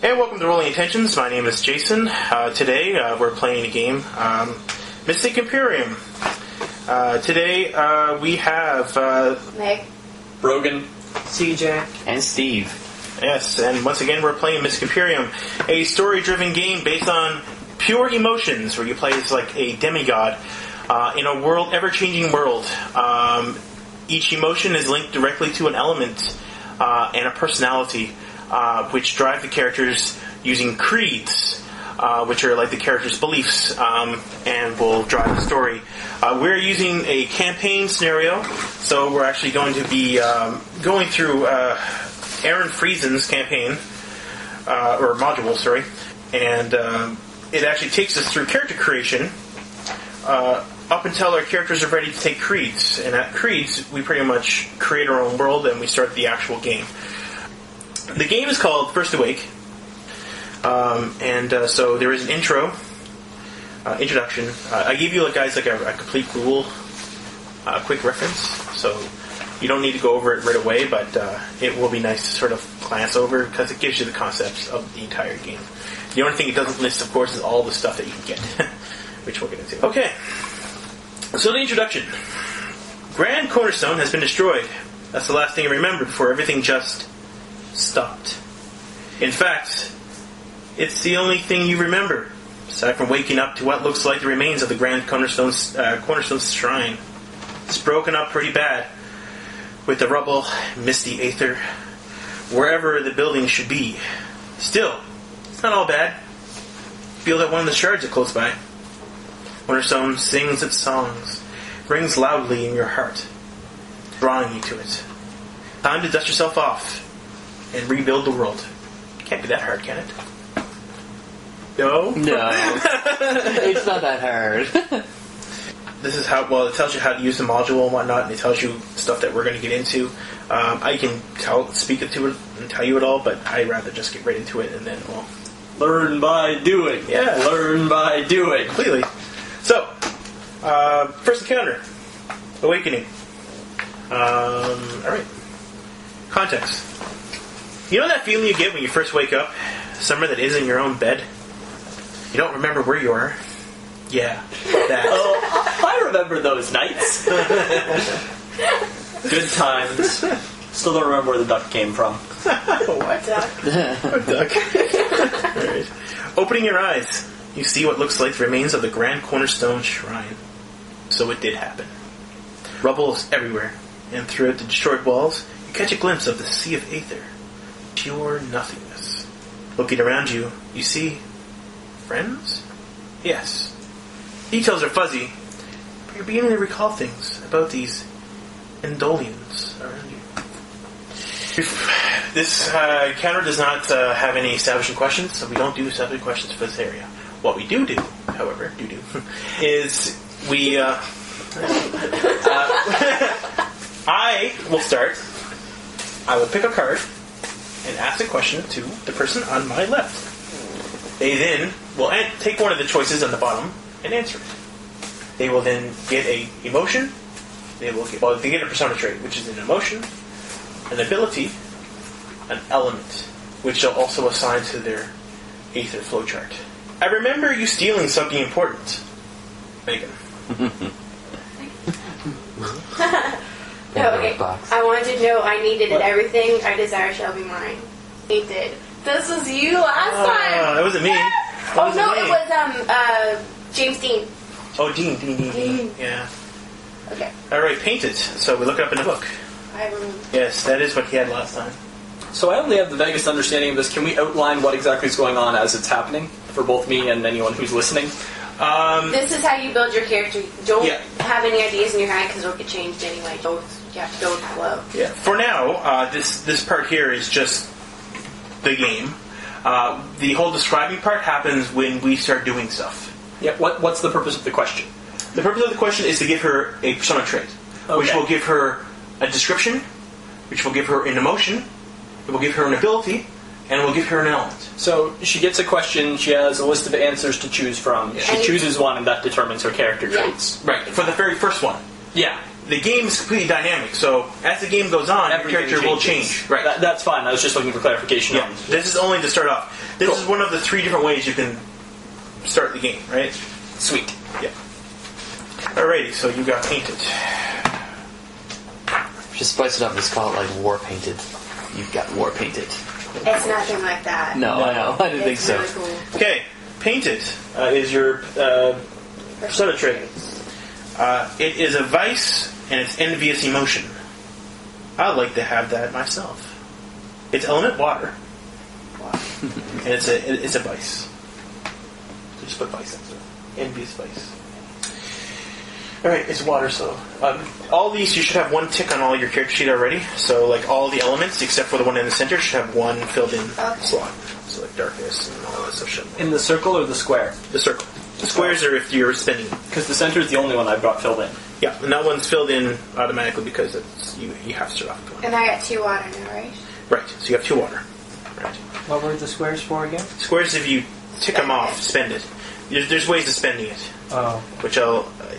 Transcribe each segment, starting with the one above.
Hey, welcome to Rolling Intentions. My name is Jason. Today we're playing a game, Mystic Empyrean. Today we have Meg, Brogan, CJ, and Steve. Yes, and once again we're playing Mystic Empyrean, a story-driven game based on pure emotions, where you play as like a demigod in a world, ever-changing world. Each emotion is linked directly to an element and a personality, which drive the characters using creeds, which are like the characters' beliefs, and will drive the story. We're using a campaign scenario, so we're actually going to be going through Aaron Friesen's campaign, or module, sorry, and it actually takes us through character creation up until our characters are ready to take creeds. And at creeds, we pretty much create our own world and we start the actual game. The game is called First Awake, so there is an introduction. I gave you guys a complete rule, quick reference, so you don't need to go over it right away, but it will be nice to sort of glance over because it gives you the concepts of the entire game. The only thing it doesn't list, of course, is all the stuff that you can get, which we'll get into. Okay, so the introduction. Grand Cornerstone has been destroyed. That's the last thing I remember before everything just stopped. In fact, it's the only thing you remember, aside from waking up to what looks like the remains of the Grand Cornerstone's shrine. It's broken up pretty bad, with the rubble, misty aether, wherever the building should be. Still, it's not all bad. Feel that one of the shards are close by. Cornerstone sings its songs, rings loudly in your heart, drawing you to it. Time to dust yourself off and rebuild the world. Can't be that hard, can it? No? No. It's not that hard. This is how, well, it tells you how to use the module and whatnot, and it tells you stuff that we're going to get into. I can speak it to it and tell you it all, but I'd rather just get right into it and then we'll... learn by doing. Yeah. Learn by doing. Completely. So, first encounter. Awakening. Alright. Context. You know that feeling you get when you first wake up? Somewhere that isn't your own bed? You don't remember where you are? Yeah, that. Oh, I remember those nights. Good times. Still don't remember where the duck came from. What? Duck. Alright. Opening your eyes, you see what looks like the remains of the Grand Cornerstone Shrine. So it did happen. Rubble is everywhere, and throughout the destroyed walls, you catch a glimpse of the sea of aether. Pure nothingness. Looking around you, you see... friends? Yes. Details are fuzzy, but you're beginning to recall things about these Eidolons around you. This encounter does not have any establishing questions, so we don't do establishing questions for this area. What we do, however, is we... I will start. I will pick a card and ask a question to the person on my left. They then will take one of the choices on the bottom and answer it. They will then get a emotion. They get a persona trait, which is an emotion, an ability, an element, which they'll also assign to their aether flowchart. I remember you stealing something important, Megan. no, okay. I wanted to know I needed it. Everything I desire shall be mine. He did. This was you last time. That wasn't me. It was James Dean. Oh, Dean. Yeah. Okay. Alright, painted. So we look it up in the book. I remember. Yes, that is what he had last time. So I only have the vaguest understanding of this. Can we outline what exactly is going on as it's happening for both me and anyone who's listening? This is how you build your character. Don't have any ideas in your head because it'll get changed anyway. You have to go with the flow. Yeah. For now, this part here is just the game. The whole describing part happens when we start doing stuff. Yeah. What's the purpose of the question? The purpose of the question is to give her a persona trait, which will give her a description, which will give her an emotion, it will give her an ability, and it will give her an element. So she gets a question, she has a list of answers to choose from. She chooses one, and that determines her character traits. Right, for the very first one. Yeah. the game is completely dynamic. So as the game goes on, your character will change. Right. That's fine. I was just looking for clarification. Yeah. This is only to start off. This is one of the 3 different ways you can start the game. Right. Sweet. Yeah. Alrighty. So you got painted. Just spice it up. Let's call it like war painted. You've got war painted. It's nothing like that. No, I know. I didn't think so. Really cool. Okay. Painted is your persona trait. It is a vice and it's envious emotion. I'd like to have that myself. It's element water. And it's a vice. So just put vice next to it. Envious vice. Alright, it's water, so... all these, you should have 1 tick on all your character sheet already. So, like, all the elements, except for the one in the center, should have 1 filled-in slot. So, like, darkness and all that stuff. In the circle or the square? The circle. The squares are if you're spinning. Because the center is the only one I've got filled in. Yeah, and that one's filled in automatically because it's, you have to start off with 1. And I got 2 water now, right? Right, so you have 2 water. Right. What were the squares for again? Squares, if you tick them off, spend it. There's ways of spending it. Oh.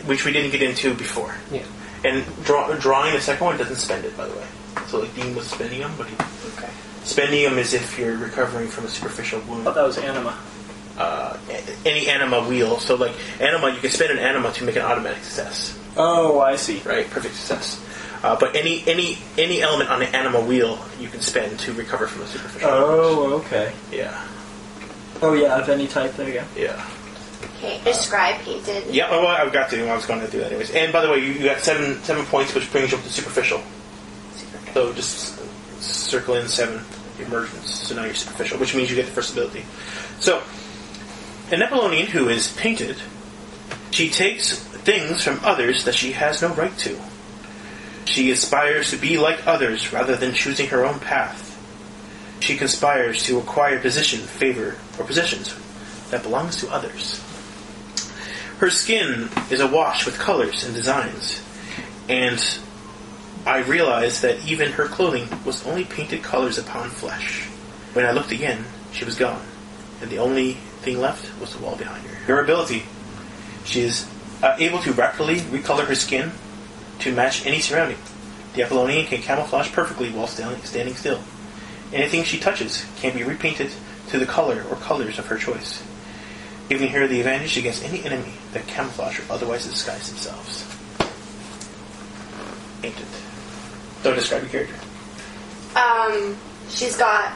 Which we didn't get into before. Yeah. And drawing the second one doesn't spend it, by the way. So like Dean was spending them, but spending them is if you're recovering from a superficial wound. I thought that was anima. Any anima wheel. So like anima, you can spend an anima to make an automatic success. Oh, I see. Right, perfect success. But any element on the anima wheel you can spend to recover from a superficial wound. Oh, okay. Yeah. Oh yeah, of any type. There you go. Yeah. Okay, describe painted. Yeah, well, I've got to. I was going to do that anyways. And by the way, you got 7 points, which brings you up to superficial. So just circle in 7 emergence. So now you're superficial, which means you get the first ability. So, an Apollonian who is painted, she takes things from others that she has no right to. She aspires to be like others rather than choosing her own path. She conspires to acquire position, favor, or possessions that belongs to others. Her skin is awash with colors and designs, and I realized that even her clothing was only painted colors upon flesh. When I looked again, she was gone, and the only thing left was the wall behind her. Her ability: she is able to rapidly recolor her skin to match any surrounding. The Apollonian can camouflage perfectly while standing still. Anything she touches can be repainted to the color or colors of her choice, giving her the advantage against any enemy that camouflage or otherwise disguise themselves. Painted. So describe your character. She's got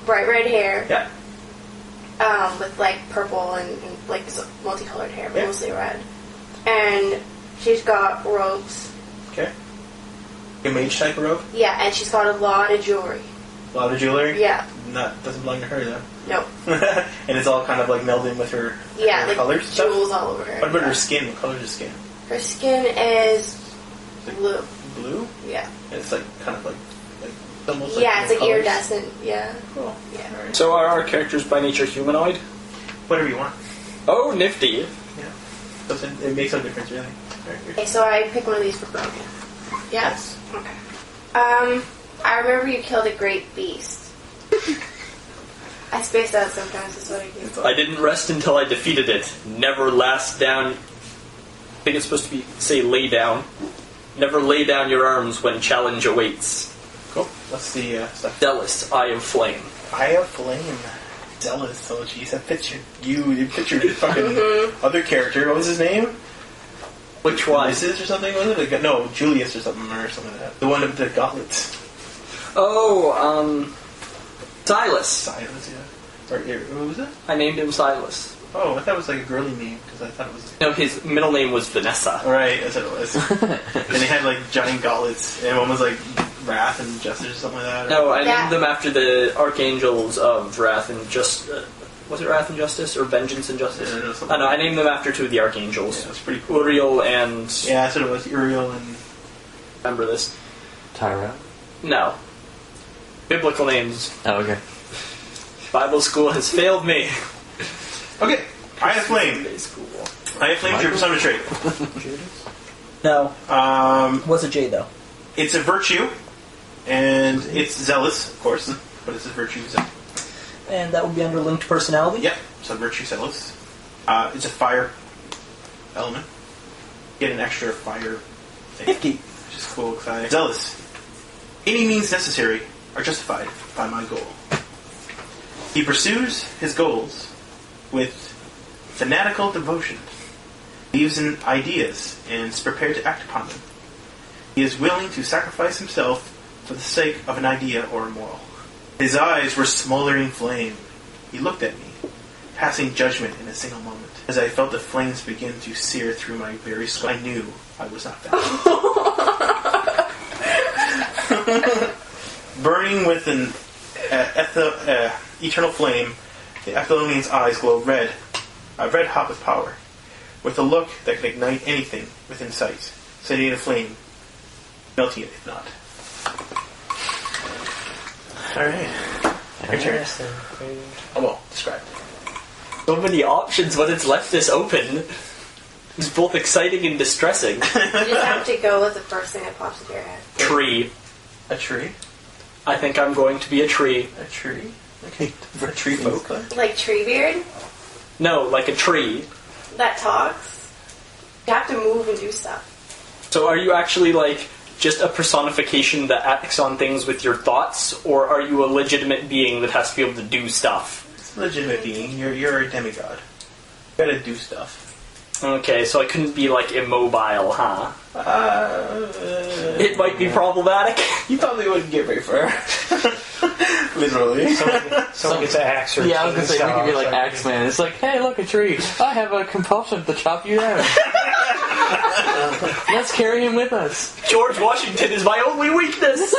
bright red hair. Yeah. With like purple and like multicolored hair, but Yeah. mostly red. And she's got robes. Okay. A mage type of robe? Yeah, and she's got a lot of jewelry. A lot of jewelry? Yeah. Doesn't belong to her though. Nope. And it's all kind of like melded with her, Yeah, her like colors and stuff? jewels all over her. What about her skin? What color is her skin? Her skin is blue. Blue? Yeah. And it's like kind of like almost Yeah, it's like colors. iridescent. Yeah. Cool. Yeah. Alright. So are our characters by nature humanoid? Whatever you want. Oh, nifty. Yeah. It makes no difference really. Okay, so I pick one of these for broken. Yeah? Yes. Okay. I remember you killed a great beast. I spaced out sometimes, that's what I do. I didn't rest until I defeated it. Never last down. I think it's supposed to say lay down. Never lay down your arms when challenge awaits. Cool. What's the stuff? Zealous, Eye of Flame. Eye of Flame. Zealous. Oh, jeez, that picture. You pictured your fucking other character. What was his name? Which one? Mrs. or something, was it? Like, no, Julius or something like that. The one with the gauntlets. Oh, Silas. Silas, yeah. Or, what was it? I named him Silas. Oh, I thought it was like a girly name, because I thought it was... No, his middle name was Vanessa. Right, that's what it was. And they had like giant gauntlets, and one was like Wrath and Justice or something like that. No, I named them after the archangels of Wrath and was it Wrath and Justice or Vengeance and Justice? Yeah, I named them after 2 of the archangels. Yeah, it's pretty cool. Uriel and... Yeah, that's what it was. Uriel and... Remember this? Tyra? No. Biblical names. Oh, okay. Bible school has failed me. Okay, Eye of Flame. Sunday school. Eye of Flame is your persona trait. No. What's a J though? It's a virtue, and it's zealous, of course, but it's a virtue. And that would be under linked personality? Yep, so virtue zealous. It's a fire element. Get an extra fire thing. 50. which is cool because I'm zealous. Any means necessary are justified by my goal. He pursues his goals with fanatical devotion. He believes in ideas and is prepared to act upon them. He is willing to sacrifice himself for the sake of an idea or a moral. His eyes were smoldering flame. He looked at me, passing judgment in a single moment. As I felt the flames begin to sear through my very skull, I knew I was not bound. Burning with an eternal flame, the Eidolons' eyes glow red hot with power, with a look that could ignite anything within sight, setting a flame, melting it if not. Alright. Interesting. Oh, well, describe. So many options, but it's left us open. It's both exciting and distressing. You just have to go with the first thing that pops into your head. Tree. A tree? I think I'm going to be a tree. A tree? Okay. For tree folk? Like Treebeard? No, like a tree. That talks? You have to move and do stuff. So are you actually like just a personification that acts on things with your thoughts, or are you a legitimate being that has to be able to do stuff? It's a legitimate being. You're a demigod. You gotta do stuff. Okay, so I couldn't be like immobile, huh? It might be problematic. You probably wouldn't get very far. Literally. Someone gets an axe or Yeah, I was gonna say, we could be like chainsaw or Axeman. It's like, hey, look, a tree. I have a compulsion to chop you down. Let's carry him with us. George Washington is my only weakness.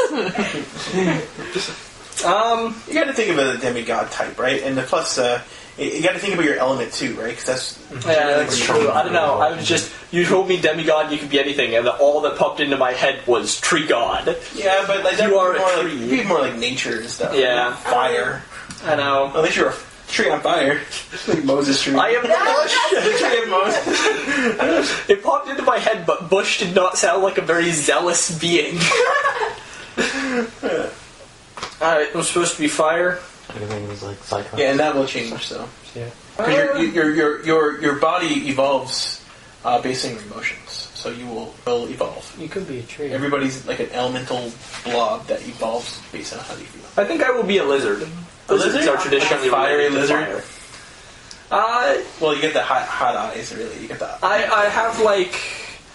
You gotta think of a demigod type, right? And the plus, you gotta think about your element too, right? Because that's... Yeah, that's true. I don't know. I was just... You told me demigod, you could be anything, and all that popped into my head was tree god. Yeah, but like that You are would be a more tree. like, you'd be more like nature and stuff. Yeah. Like fire. I know. At least you're a tree on fire. Like Moses tree. I am the bush. the tree of Moses. It popped into my head, but bush did not sound like a very zealous being. Alright, I'm supposed to be fire. Everything was like cyclones. Yeah, and that will change, so. Yeah. Because your body evolves based on your emotions, so you will evolve. You could be a tree. Everybody's like an elemental blob that evolves based on how they feel. I think I will be a lizard. Lizards lizard? are traditionally Like a fiery related to lizard? fire. Well, you get the hot eyes, really. You get the I have like...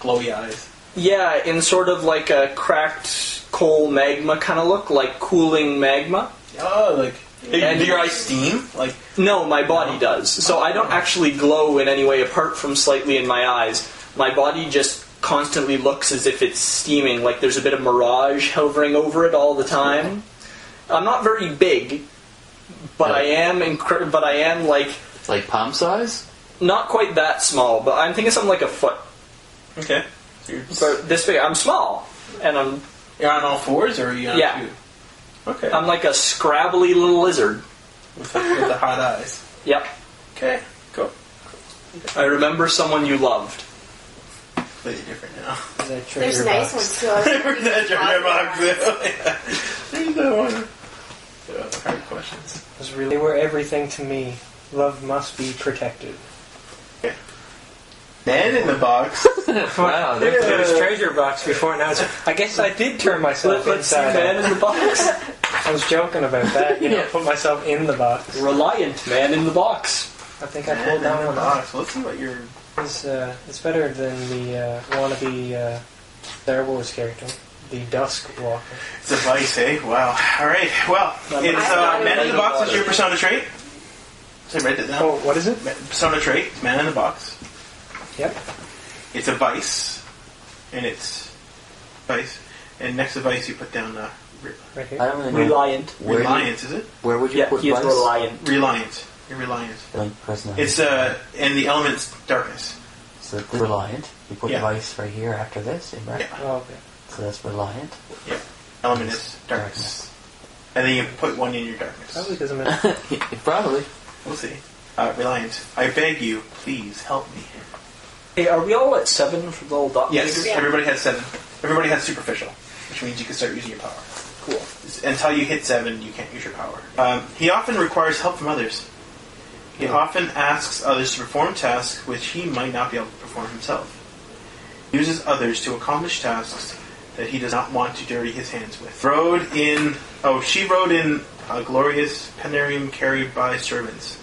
glowy eyes. Yeah, in sort of like a cracked coal magma kind of look, like cooling magma. Oh, like... And- do your eyes steam? Like... No, my body does. So I don't actually glow in any way apart from slightly in my eyes. My body just constantly looks as if it's steaming, like there's a bit of mirage hovering over it all the time. I'm not very big, but I am like... Like palm size? Not quite that small, but I'm thinking something like a foot. Okay. So this big. I'm small, and You're on all fours, or are you on two? Okay. I'm like a scrabbly little lizard. With the hot eyes. Yep. Okay, cool. I remember someone you loved. Completely different now. Is that treasure There's nice box? ones too. I was thinking That treasure box. box. There's that one. Hard questions. Was really were everything to me. Love must be protected. Man in the box. Wow, There was treasure box before now. So I guess I did turn myself Let's see inside. man in the box. I was joking about that. You know, put myself in the box. Reliant man in the box. I think I Man pulled in down the one. box. Let's see what your... It's better than the wannabe Star Wars character, the Dusk Walker. It's a vice, eh? Wow. Alright, well, it's man in the box is your persona trait. So I write it down. Oh, what is it? Persona trait, man in the box. Yep. It's a vice. And it's vice. And next to vice you put down Right here. I don't really know. Reliant. Where, reliance, is it? where would you Yeah, put he is vice? reliant. Reliant. You're reliant. Like personality. It's and the element's darkness. So the reliant. You put Yeah. vice right here after this. In bracket. Yeah. Oh, okay. So that's reliant. Yeah. Element is darkness. And then you put one in your darkness. Probably because I'm in. Probably. We'll see. Reliant. I beg you, please help me. Hey, are we all at 7 for the little dot? Yes, figures? Yeah. everybody has 7. Everybody has superficial, which means you can start using your power. Cool. Until you hit 7, you can't use your power. He often requires help from others. He often asks others to perform tasks which he might not be able to perform himself. He uses others to accomplish tasks that he does not want to dirty his hands with. She rode in a glorious panarium carried by servants,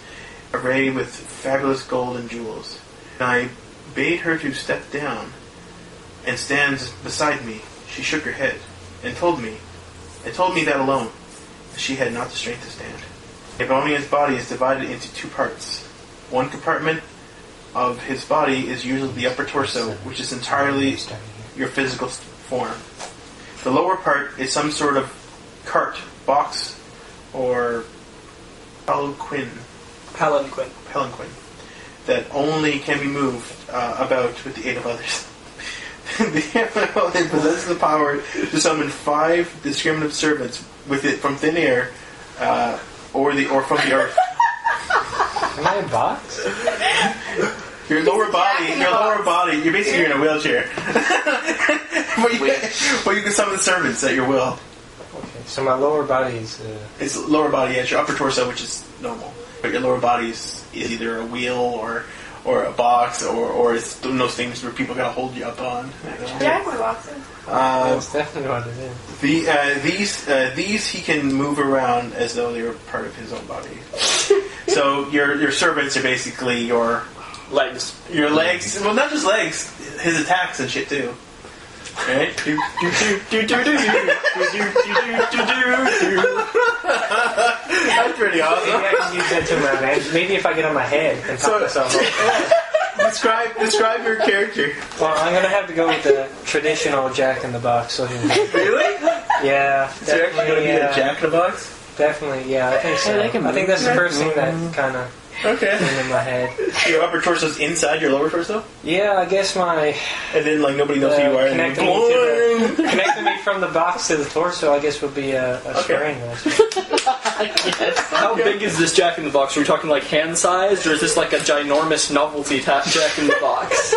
arrayed with fabulous gold and jewels. And I bade her to step down and stand beside me. She shook her head and told me that alone, she had not the strength to stand. Ebonia's body is divided into two parts. One compartment of his body is usually the upper torso, which is entirely your physical form. The lower part is some sort of cart, box, or palanquin that only can be moved about with the aid of others. They possess the power to summon 5 discriminative servants with it from thin air, or from the earth. Am I a box? Your lower body, you're basically in a wheelchair. but you can summon the servants at your will. Okay, so my lower body is... It's lower body, it's your upper torso, which is normal. But your lower body is either a wheel or a box or it's those things where people gotta hold you up on. Jack would boxes. That's definitely what it is. These he can move around as though they were part of his own body. So your servants are basically your legs. Your legs. Well, not just legs. His attacks and shit too. Right? That's pretty awesome. Maybe I can use that to my advantage. Maybe if I get on my head and pop myself up. Describe your character. Well, I'm gonna have to go with the traditional Jack in the Box. So really? Yeah. So you're actually gonna be a Jack in the Box? Definitely, yeah. I think so. I think that's the first thing that kind of came in my head. Your upper torso's inside your lower torso? Yeah, I guess my... And then like nobody knows who you are. Connecting me from the box to the torso, I guess, would be a string. How big is this Jack in the Box? Are we talking like hand sized, or is this like a ginormous novelty Jack in the Box?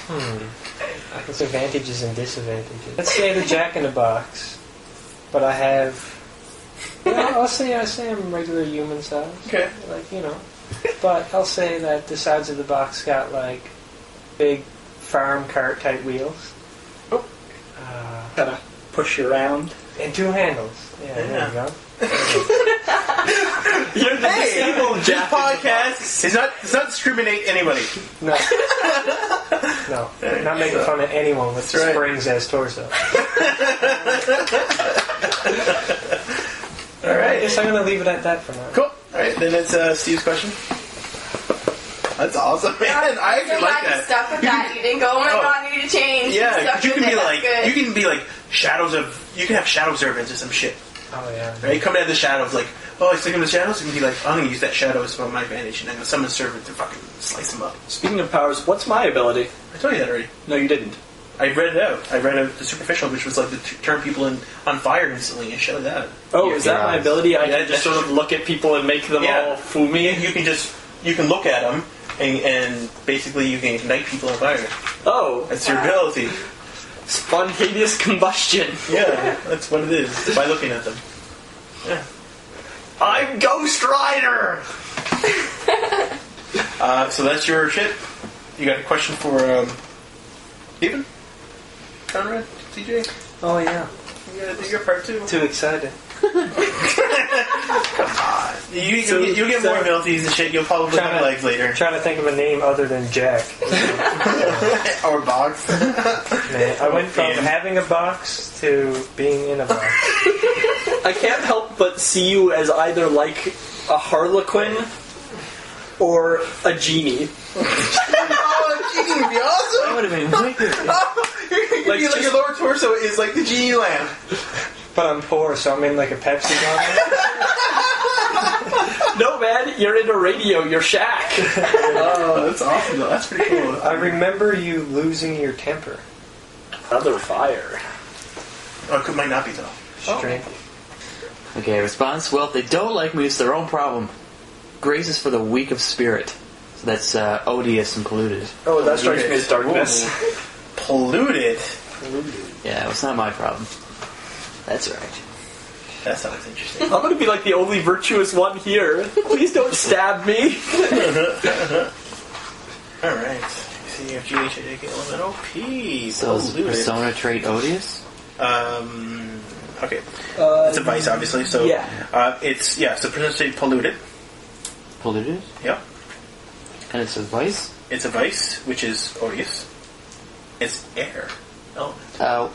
I guess advantages and disadvantages. Let's say the Jack in the Box, but I have... I'll say I'm regular human size. Okay. But I'll say that the sides of the box got like big farm cart type wheels. Oh. Kind of push you around. And 2 handles. Yeah. There you go. You're the disabled Jack. This podcast does not discriminate anybody. No. Not making fun of anyone with springs as torso. Alright, I guess I'm going to leave it at that for now. Cool. Alright, then it's Steve's question. That's awesome, man. I actually like that. Stuck with that. You didn't go, oh my god, you need to change. Yeah, you can be like shadows of... You can have shadow servants or some shit. Oh, yeah. Right? Coming out of the shadows, like, I stick him in the shadows, you can be like, I'm going to use that shadow as my advantage, and I'm going to summon a servant to fucking slice him up. Speaking of powers, what's my ability? I told you that already. No, you didn't. I read it out. I read out the superficial, which was like to turn people on fire instantly and shit like that. Oh, is that my ability? I can just sort of look at people and make them all fool me? You can look at them and basically you can ignite people on fire. Oh. That's your ability. Spontaneous combustion. Yeah, that's what it is, by looking at them. Yeah. I'm Ghost Rider! So that's your shit. You got a question for Steven? Conrad? TJ? Oh, yeah. You gotta do your part too. Too excited. Come on. You'll get more abilities and shit. You'll probably have legs later. Trying to think of a name other than Jack. Or box. Man, I went from having a box to being in a box. I can't help but see you as either like a Harlequin or a genie. Oh, a genie would be awesome! That would have been way good. Like your lower torso is like the genie lamp. But I'm poor, so I'm in like a Pepsi bottle. No, man, you're in a radio, you're Shaq. Oh, that's awesome though. That's pretty cool. I remember you losing your temper. Another fire. Oh, it might not be though. Strength. Okay, response. Well, if they don't like me, it's their own problem. Grace is for the weak of spirit. So that's odious and polluted. Oh, that strikes me as darkness. Polluted? Yeah, well, it's not my problem. That's right. That sounds interesting. I'm going to be like the only virtuous one here. Please don't stab me. Alright. see if GH taking element OP. So is persona trait odious? Okay. It's a vice, obviously. So yeah. So persona trait polluted. Polluted? Yep. And it's a vice? It's a vice, which is odious. It's air element. Oh.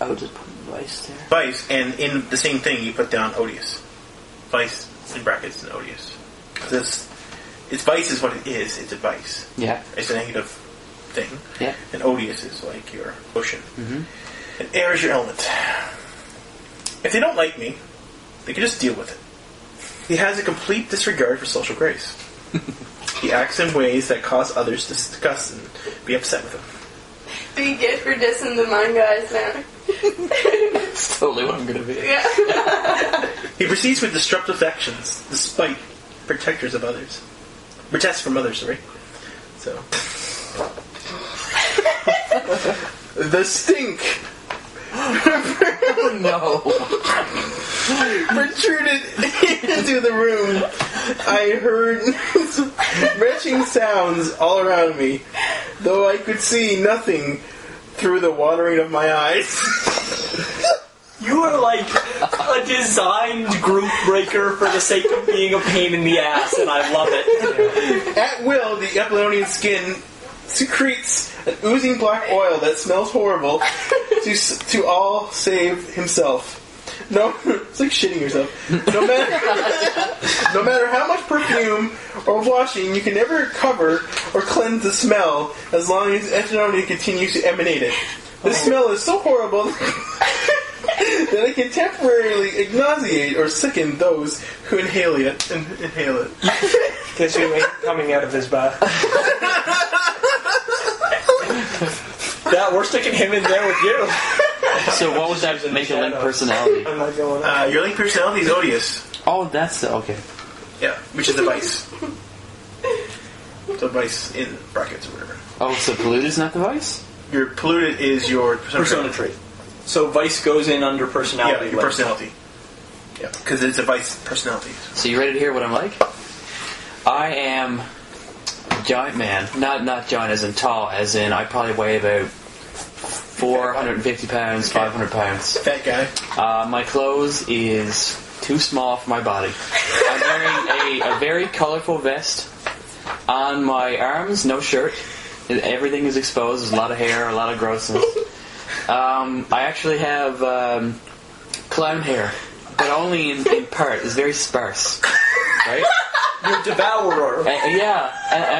I would just put vice there. Vice, and in the same thing, you put down odious. Vice in brackets and odious. Because it's vice is what it is. It's a vice. Yeah. It's a negative thing. Yeah. And odious is like your ocean. Mm-hmm. And air is your element. If they don't like me, they can just deal with it. He has a complete disregard for social grace. He acts in ways that cause others to disgust and be upset with him. Be good for dissing the mangas now. That's totally what I'm going to be. Yeah. He proceeds with disruptive actions, despite protectors of others. Protests from others, sorry. So. The stink. No. Protruded into the room. I heard retching sounds all around me, though I could see nothing through the watering of my eyes. You are like a designed group breaker for the sake of being a pain in the ass, and I love it. At will, the Eidolonian skin secretes an oozing black oil that smells horrible to all save himself. No, it's like shitting yourself. No matter how much perfume or washing, you can never recover or cleanse the smell as long as Eidolon continues to emanate it. This smell is so horrible that it can temporarily nauseate or sicken those who inhale it. Guess who ain't coming out of his bath? Yeah, we're sticking him in there with you. So what would that make a link personality? I'm not going on. Your link personality is odious. Oh, that's okay. Yeah, which is a vice. So vice in brackets or whatever. Oh, so polluted is not the vice? Your polluted is your Persona trait. So vice goes in under personality. Yeah, your personality. Yeah, because it's a vice personality. So you ready to hear what I'm like? I am a giant man. Not giant as in tall, as in I probably weigh about 450 pounds, 500 pounds. Fat guy. My clothes is too small for my body. I'm wearing a very colorful vest. On my arms, no shirt. Everything is exposed. There's a lot of hair, a lot of grossness. I actually have clown hair, but only in part. It's very sparse. Right? You're devourer.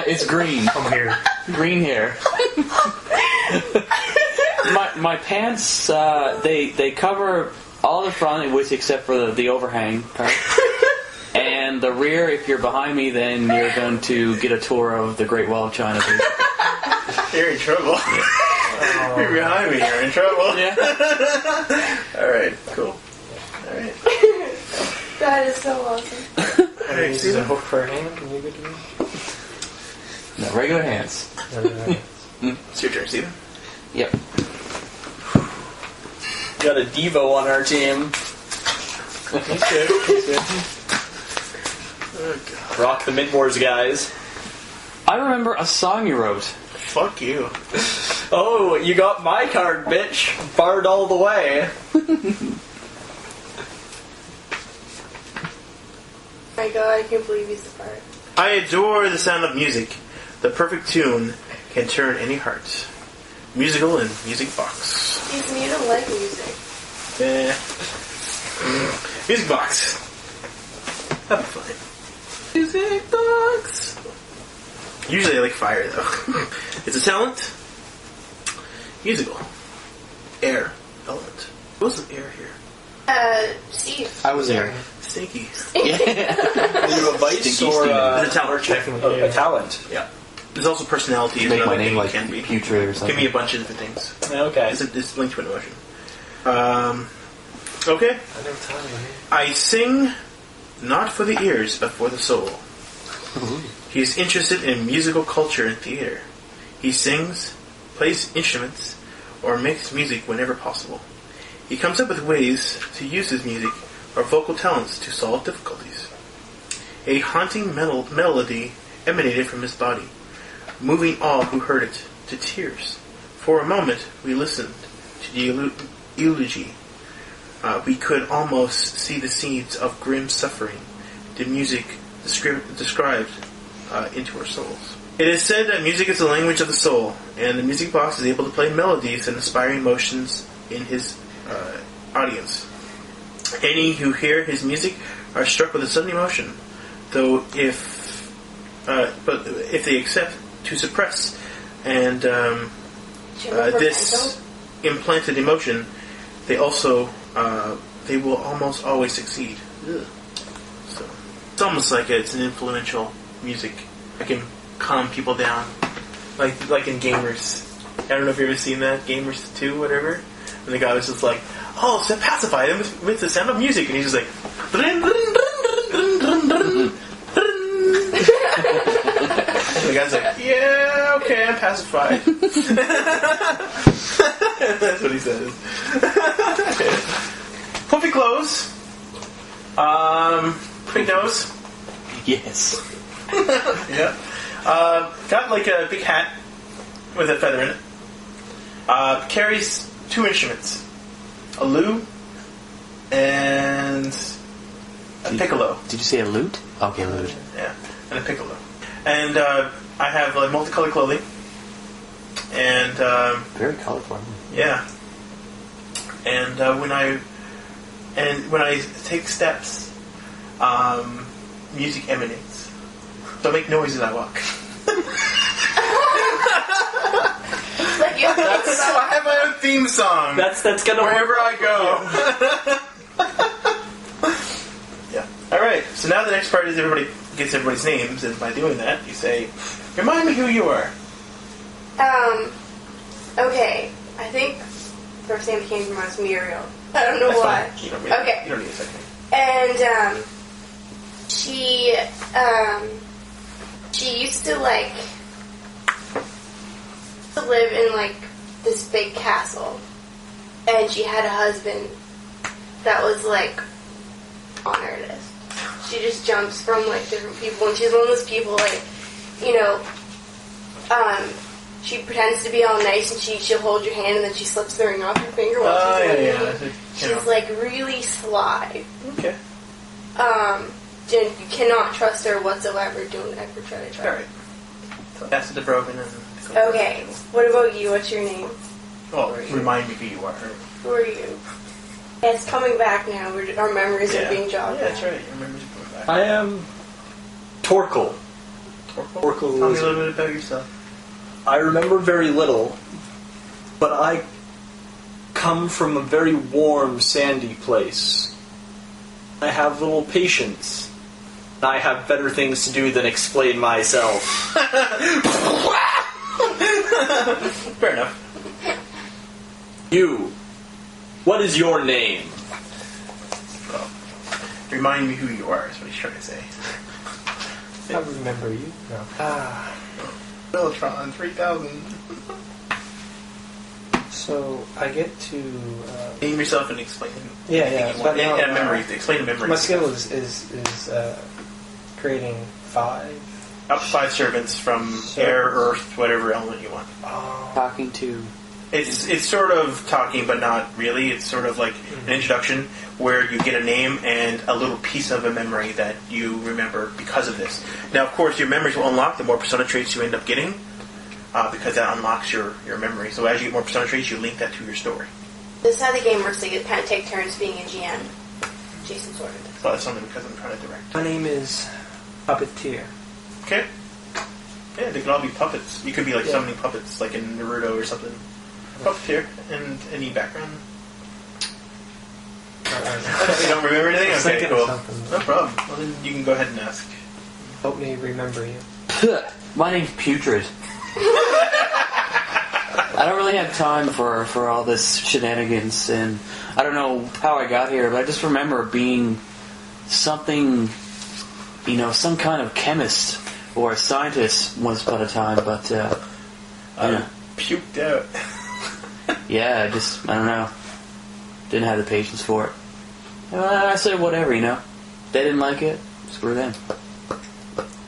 It's green. Come here. Green hair. My pants, they cover all the front, which except for the overhang part. And the rear, if you're behind me, then you're going to get a tour of the Great Wall of China. You're in trouble. Oh. You're behind me, you're in trouble. Yeah. Alright, cool. Alright. That is so awesome. Alright, This is a hook for a hand. Can you get to me? No, regular hands. It's your turn, Steven. Yep. Got a Devo on our team. He's good. He's good. Oh, God. Rock the Mid-Wars, guys. I remember a song you wrote. Fuck you. Oh, you got my card, bitch. Bard all the way. My God, I can't believe he's the part. I adore the sound of music. The perfect tune can turn any heart. Musical and music box. He's me to like music. Music box. Have fun. Music box. Usually I like fire though. It's a talent. Musical. Air. Element. What's the air here? Steve. I was there. Stinky. Yeah. Are you a vice Stinky or It's a talent. a talent? Yeah. There's also personality. Make my another name thing like it can be. putrid or something. Give me a bunch of different things. Okay. It's linked to an emotion. Okay. I never thought of it. I sing not for the ears, but for the soul. He is interested in musical culture and theater. He sings, plays instruments, or makes music whenever possible. He comes up with ways to use his music or vocal talents to solve difficulties. A haunting melody emanated from his body. moving all who heard it to tears. For a moment, we listened to the eulogy. We could almost see the seeds of grim suffering the music described into our souls. It is said that music is the language of the soul, and the music box is able to play melodies and inspiring emotions in his audience. Any who hear his music are struck with a sudden emotion, though if they accept to suppress and this implanted emotion, they will almost always succeed. Ugh. So it's almost like it's an influential music. I can calm people down, like in Gamers. I don't know if you've ever seen that, Gamers 2, whatever. And the guy was just like, "Oh, so pacify them with the sound of music," and he's just like, "Drin, drin, drin, drin, drin, drin, drin." And the guy's like, "Yeah, okay, I'm pacified." That's what he says. Puffy clothes. Big nose. Yes. Yeah. Got like a big hat with a feather in it. Carries 2 instruments. A lute and a piccolo. Did you say a lute? Okay, lute. Yeah, and a piccolo. And I have like multicolored clothing. And very colorful. Yeah. And when I take steps, music emanates. So I make noise as I walk. Like you have I have my own theme song. That's gonna wherever I go. Yeah. All right. So now the next part is everybody gets everybody's names, and by doing that, you say, "Remind me who you are." Okay. I think first name came from us Muriel. I don't know why. You don't need a second name. And she used to live in like this big castle, and she had a husband that was like on her list. She just jumps from like different people, and she's one of those people like, she pretends to be all nice, and she'll hold your hand, and then she slips the ring off your finger while she's holding you. She's like really sly. Okay. You cannot trust her whatsoever. Don't ever try to trust her. Alright. So that's the broken. Okay. What about you? What's your name? Oh, remind me who you are. Who are you? Yeah, it's coming back now. Our memories are being jogged. Yeah, that's right. Your memories are coming back. I am Torkel. Torkel? Tell me a little bit about yourself. I remember very little, but I come from a very warm, sandy place. I have little patience. I have better things to do than explain myself. Fair enough. You. What is your name? Well, remind me who you are, is what he's trying to say. I remember you. No. Beltron 3000. So I get to name yourself and explain. But now, memory. Explain a memory. My skill is creating 5. Up to 5 servants from air, earth, whatever element you want. Talking to. It's sort of talking, but not really. It's sort of like an introduction where you get a name and a little piece of a memory that you remember because of this. Now, of course, your memories will unlock the more persona traits you end up getting, because that unlocks your memory. So as you get more persona traits, you link that to your story. This is how the game works. They kind of take turns being a GM. Jason sort of does. So that's only because I'm trying to direct. My name is Puppeteer. Okay. Yeah, they can all be puppets. You could be like summoning puppets, like in Naruto or something. Puppeteer. And any background? You don't remember anything? Okay, cool. No problem. Well, then you can go ahead and ask. Help me remember you. My name's Putrid. I don't really have time for all this shenanigans, and I don't know how I got here, but I just remember being something, some kind of chemist or a scientist once upon a time, but, puked out. Yeah, I don't know. Didn't have the patience for it. I said whatever, They didn't like it. Screw them.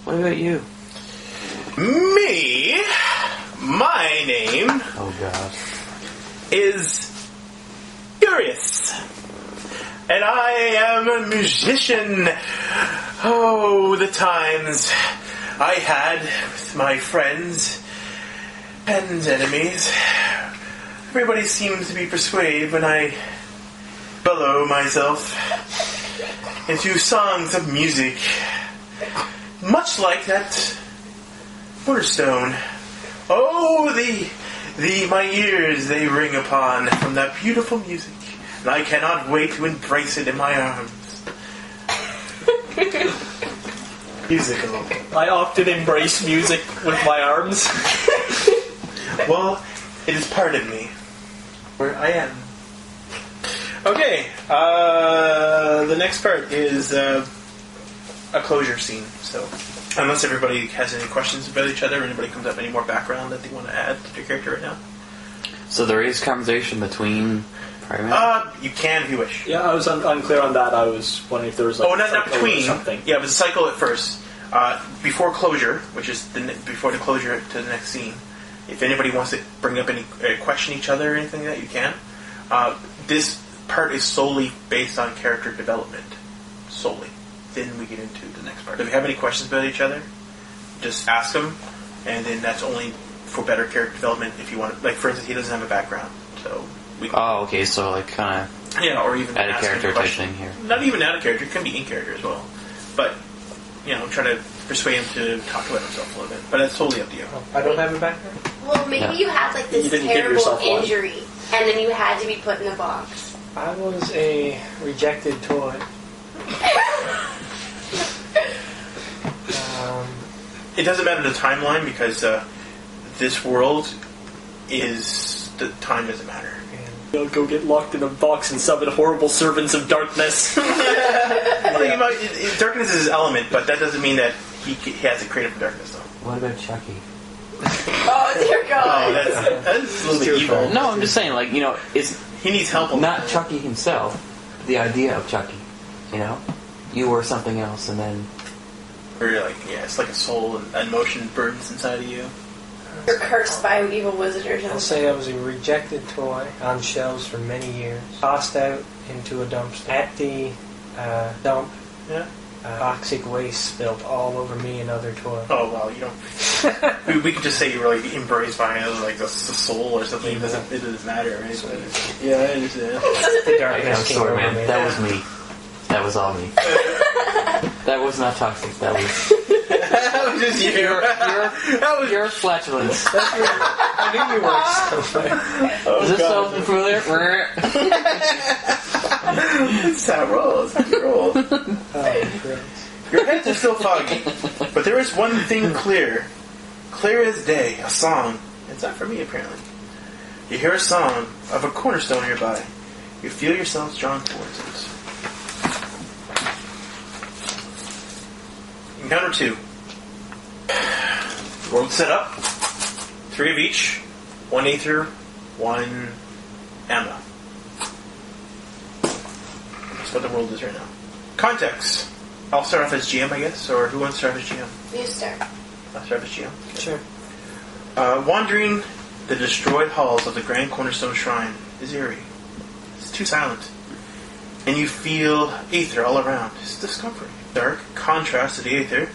What about you? Me, my name Oh god. is Furious, and I am a musician. Oh, the times I had with my friends and enemies. Everybody seems to be persuaded when I bellow myself into songs of music, much like that cornerstone. Oh, my ears they ring upon from that beautiful music, and I cannot wait to embrace it in my arms. Musical. I often embrace music with my arms. Well, it is part of me. Where I am. Okay, the next part is a closure scene. So, unless everybody has any questions about each other, or anybody comes up with any more background that they want to add to their character right now. So there is conversation between Prime. You can if you wish. Yeah, I was unclear on that. I was wondering if there was like Not a cycle or between. something. Yeah, it was a cycle at first. Before closure, which is before the closure to the next scene. If anybody wants to bring up any question each other or anything that you can. This part is solely based on character development. Solely. Then we get into the next part. If you have any questions about each other, just ask them, and then that's only for better character development if you want to. Like, for instance, he doesn't have a background, so we can... Oh, okay, so like kind of or even add a ask character him type question. thing here. Not even add a character, it can be in character as well. But, try to persuade him to talk about himself a little bit. But it's totally up to you. I don't have a background? Well, maybe Yeah. you had like this You didn't give terrible yourself one. injury, and then you had to be put in a box. I was a rejected toy. It doesn't matter the timeline because this world is... The time doesn't matter. You'll go get locked in a box and summon horrible servants of darkness. Well, darkness is his element, but that doesn't mean that he has to create it from darkness, though. What about Chucky? Oh dear Oh, God! that's a little bit evil. No, I'm just saying, like, it's He needs help. not Chucky himself. The idea of Chucky, you were something else, and then Or you're like, it's like a soul and emotion burns inside of you. You're cursed by an evil wizard or I'll something. say I was a rejected toy on shelves for many years. Tossed out into a dumpster. At the dump, Yeah. toxic waste spilled all over me and other toys. Oh well, you don't. we could just say you were like embraced by like the soul or something. It doesn't matter, right? But, yeah, I understand. The I'm darkness came sorry, over man. me. That was me. That was all me. That was not toxic. That was That was just you. That was your flatulence. I knew you were somewhere. Is this something familiar? That's how it rolls. That's how it rolls. Oh, gross. Your heads are still foggy, but there is one thing clear. Clear as day, a song. It's not for me, apparently. You hear a song of a cornerstone nearby. You feel yourselves drawn towards it. Encounter 2. World set up. 3 of each. 1 aether, 1 amber. That's what the world is right now. Context. I'll start off as GM, I guess, or who wants to start as GM? You start. I'll start as GM. Sure. Wandering the destroyed halls of the Grand Cornerstone Shrine is eerie. It's too silent. And you feel aether all around. It's discomforting. Dark contrast to the aether,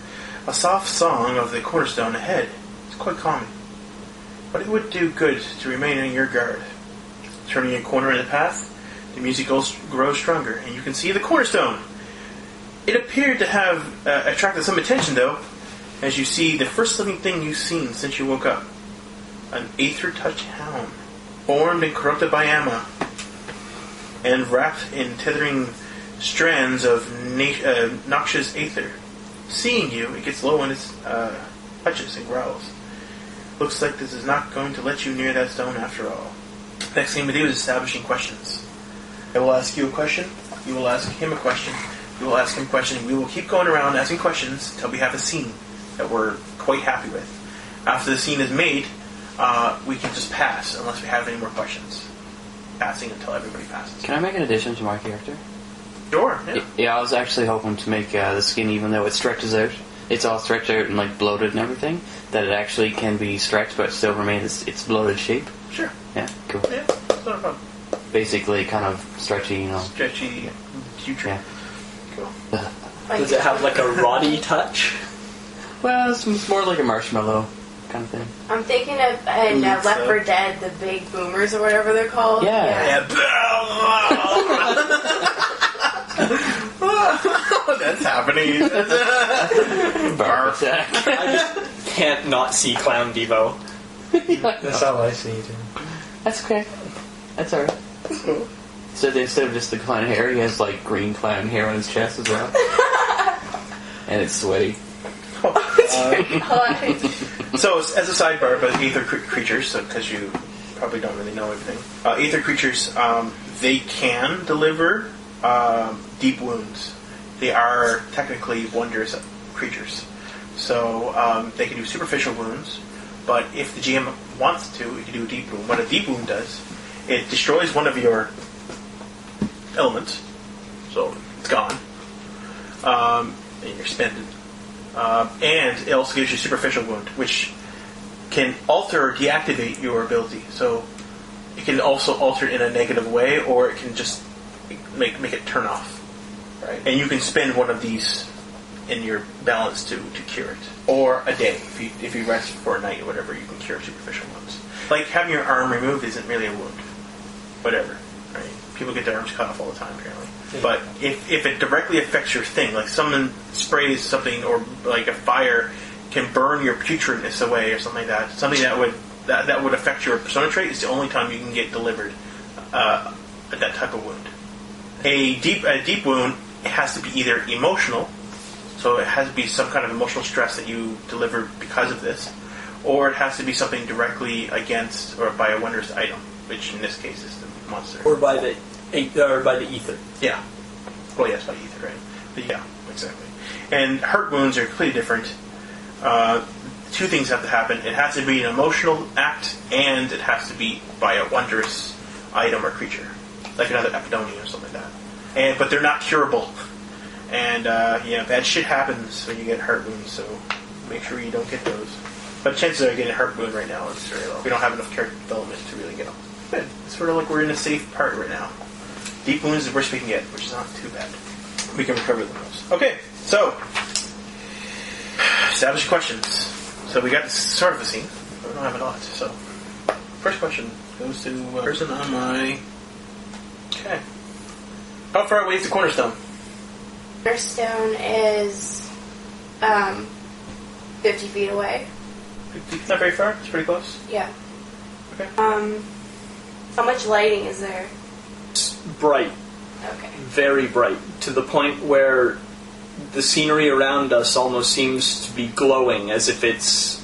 a soft song of the cornerstone ahead. It's quite calming. But it would do good to remain on your guard. Turning a corner in the path, the music grows stronger, and you can see the cornerstone. It appeared to have attracted some attention, though, as you see the first living thing you've seen since you woke up. An aether-touched hound, formed and corrupted by Amma, and wrapped in tethering strands of noxious aether. Seeing you, it gets low on its hutches and growls. Looks like this is not going to let you near that stone after all. Next thing to do is establishing questions. I will ask you a question, you will ask him a question, you will ask him a question, and we will keep going around asking questions until we have a scene that we're quite happy with. After the scene is made, we can just pass unless we have any more questions. Passing until everybody passes. Can I make an addition to my character? Sure, yeah. Yeah, I was actually hoping to make the skin, even though it stretches out, it's all stretched out and like bloated and everything, that it actually can be stretched but still remain its bloated shape. Sure. Yeah, cool. Yeah, it's not a problem. Basically, kind of stretchy, you know. Stretchy future. Yeah. Cool. Does it have like a roddy touch? Well, it's more like a marshmallow kind of thing. I'm thinking of in Left 4 Dead, the big boomers or whatever they're called. Yeah. That's happening. Barf attack. I just can't not see Clown Devo. That's all I see, too. That's okay. That's alright. So instead of just the clown hair, he has like green clown hair on his chest as well. And it's sweaty. So, as a sidebar about aether creatures, because you probably don't really know everything, aether creatures, they can deliver deep wounds. They are technically wondrous creatures. So, they can do superficial wounds, but if the GM wants to, it can do a deep wound. What a deep wound does, it destroys one of your elements, so it's gone, and you're spending. And it also gives you superficial wound, which can alter or deactivate your ability. So it can also alter it in a negative way, or it can just make it turn off. Right? And you can spend one of these in your balance to cure it, or a day if you rest for a night or whatever. You can cure superficial wounds. Like having your arm removed isn't really a wound. Whatever. Right? People get their arms cut off all the time, apparently. But if it directly affects your thing, like someone sprays something, or like a fire can burn your putridness away, or something like that, something that would affect your persona trait, is the only time you can get delivered that type of wound. A deep wound has to be either emotional, so it has to be some kind of emotional stress that you deliver because of this, or it has to be something directly against or by a wondrous item, which in this case is the monster. Or by the ether. Yeah. Well, yes, by ether, right? But yeah, exactly. And hurt wounds are completely different. Two things have to happen. It has to be an emotional act, and it has to be by a wondrous item or creature, like another epidemic or something like that. But they're not curable. And bad shit happens when you get hurt wounds, so make sure you don't get those. But chances are getting a hurt wound right now is very low. We don't have enough character development to really get them. Good. It's sort of like we're in a safe part right now. Deep wounds is the worst we can get, which is not too bad. We can recover the most. Okay, so establish questions. So we got sort of a scene, but we don't have a lot. So first question goes to person on my. Okay. How far away is the cornerstone? Cornerstone is 50 feet away. It's not very far. It's pretty close. Yeah. Okay. How much lighting is there? It's bright. Okay. Very bright. To the point where the scenery around us almost seems to be glowing, as if it's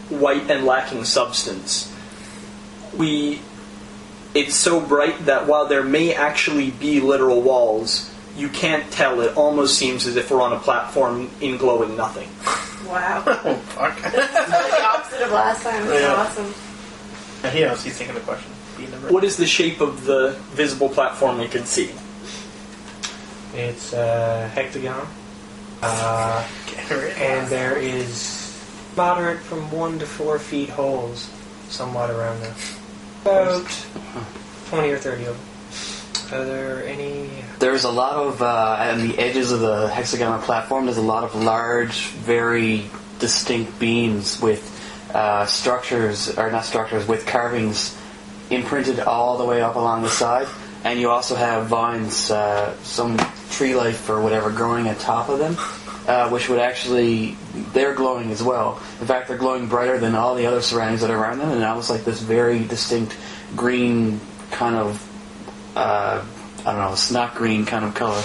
white and lacking substance. It's so bright that while there may actually be literal walls, you can't tell. It almost seems as if we're on a platform in glowing nothing. Wow. Oh, fuck. That's the opposite of last time. That's awesome. He knows. He's thinking the question. What is the shape of the visible platform we can see? It's a hectagon. And there is moderate from 1 to 4 feet holes, somewhat around there. About 20 or 30 of them. Are there any... There's a lot of, on the edges of the hexagonal platform, there's a lot of large, very distinct beams with with carvings imprinted all the way up along the side. And you also have vines, some tree life or whatever growing at top of them, which would actually, they're glowing as well. In fact, they're glowing brighter than all the other surroundings that are around them, and that was like this very distinct green kind of, snot green kind of color.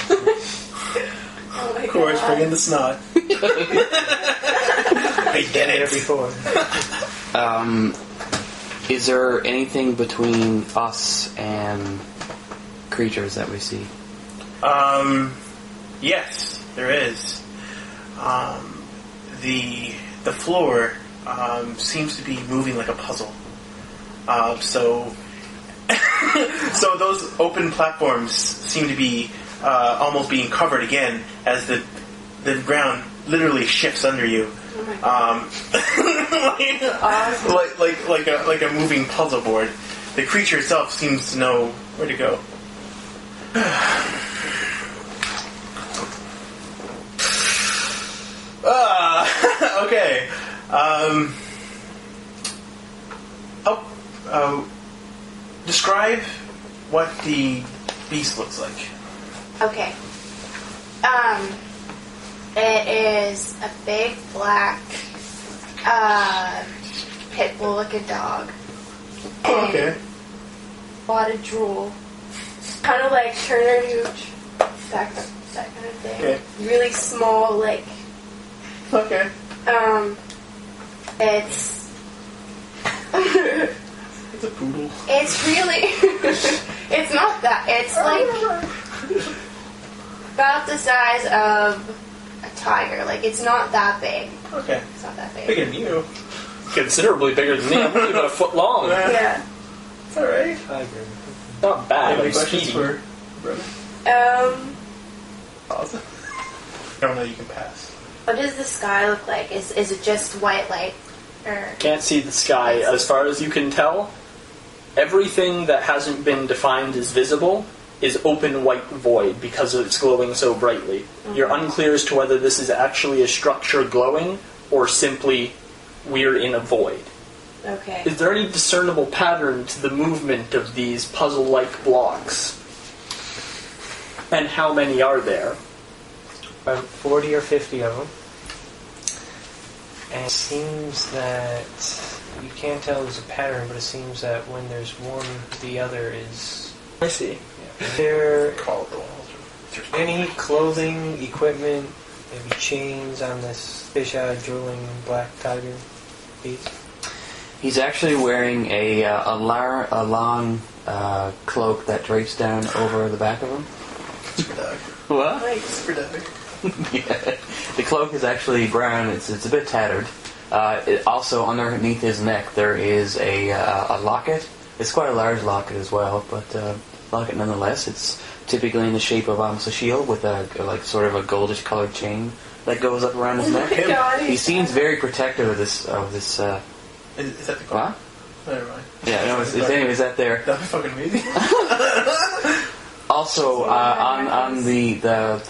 Oh my Of course, God. bring in the snot. I did it before. Is there anything between us and creatures that we see? Yes, there is. The floor seems to be moving like a puzzle. So those open platforms seem to be almost being covered again as the ground literally shifts under you. Like a moving puzzle board. The creature itself seems to know where to go. Okay. Describe what the beast looks like. Okay. It is a big black pit bull looking dog. And Okay. a lot of drool. Kind of like Turner Hooch. That kind of thing. Okay. Really small, like, Okay. it's It's a poodle. it's really it's not that, it's like about the size of a tiger. Like, it's not that big. Okay. It's not that big. Bigger than you. Considerably bigger than me. I'm only about a foot long. Yeah. It's alright. Tiger. Not bad. Any I'm questions speedy. for brother? Awesome. I don't know, you can pass. What does the sky look like? Is it just white light? Or Can't see the sky. As far as you can tell, everything that hasn't been defined as visible is open white void because it's glowing so brightly. You're unclear as to whether this is actually a structure glowing or simply we're in a void. Okay. Is there any discernible pattern to the movement of these puzzle-like blocks? And how many are there? About 40 or 50 of them. And it seems that you can't tell there's a pattern, but it seems that when there's one, the other is. I see. Yeah. Is there Call it the walls. any clothing, equipment, maybe chains on this fish-eyed, drooling black tiger beast? He's actually wearing a long cloak that drapes down over the back of him. It's for Doug. What? It's for Doug. Yeah. The cloak is actually brown. It's a bit tattered. Also, underneath his neck, there is a locket. It's quite a large locket as well, but locket nonetheless. It's typically in the shape of almost a shield with a sort of a goldish colored chain that goes up around his neck. God, He seems very protective of this. Is that the What? Never mind. Yeah. No. Anyways, that there. That'd be fucking amazing. Also, on the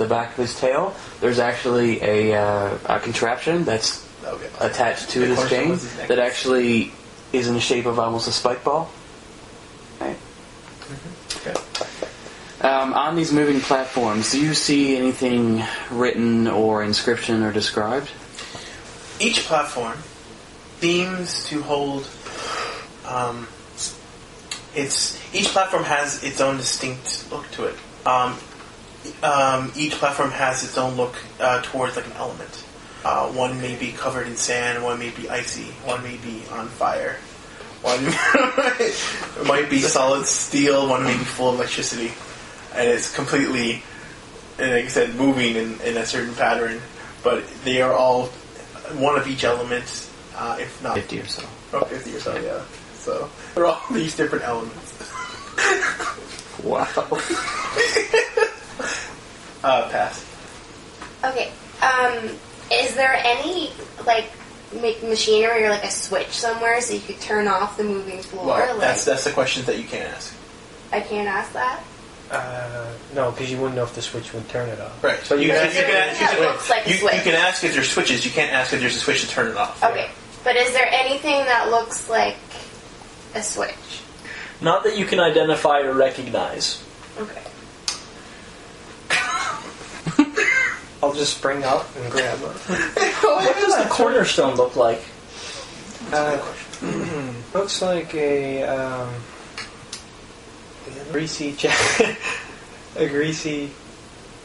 back of his tail, there's actually a contraption that's Okay. attached to The this question chain was his neck. that actually is in the shape of almost a spike ball. Right. Okay. On these moving platforms, do you see anything written or inscription or described? Each platform seems to hold. Each platform has its own distinct look to it. Each platform has its own look towards like an element. One may be covered in sand, one may be icy, one may be on fire. One might be solid steel, one may be full of electricity. And it's completely, and like I said, moving in a certain pattern. But they are all one of each element, if not 50 or so. Oh, 50 or so, yeah. So, they're all these different elements. Wow. Pass. Okay. Is there any like machinery or like a switch somewhere so you could turn off the moving floor? Well, like, that's the questions that you can't ask. I can't ask that. No, because you wouldn't know if the switch would turn it off. Right. So you But can is there anything that looks like a switch? You can ask if there's switches, you can't ask if there's a switch to turn it off. Okay. But is there anything that looks like a switch? Not that you can identify or recognize. Okay. I'll just spring up and grab it. What does the cornerstone look like? Looks like a greasy a greasy.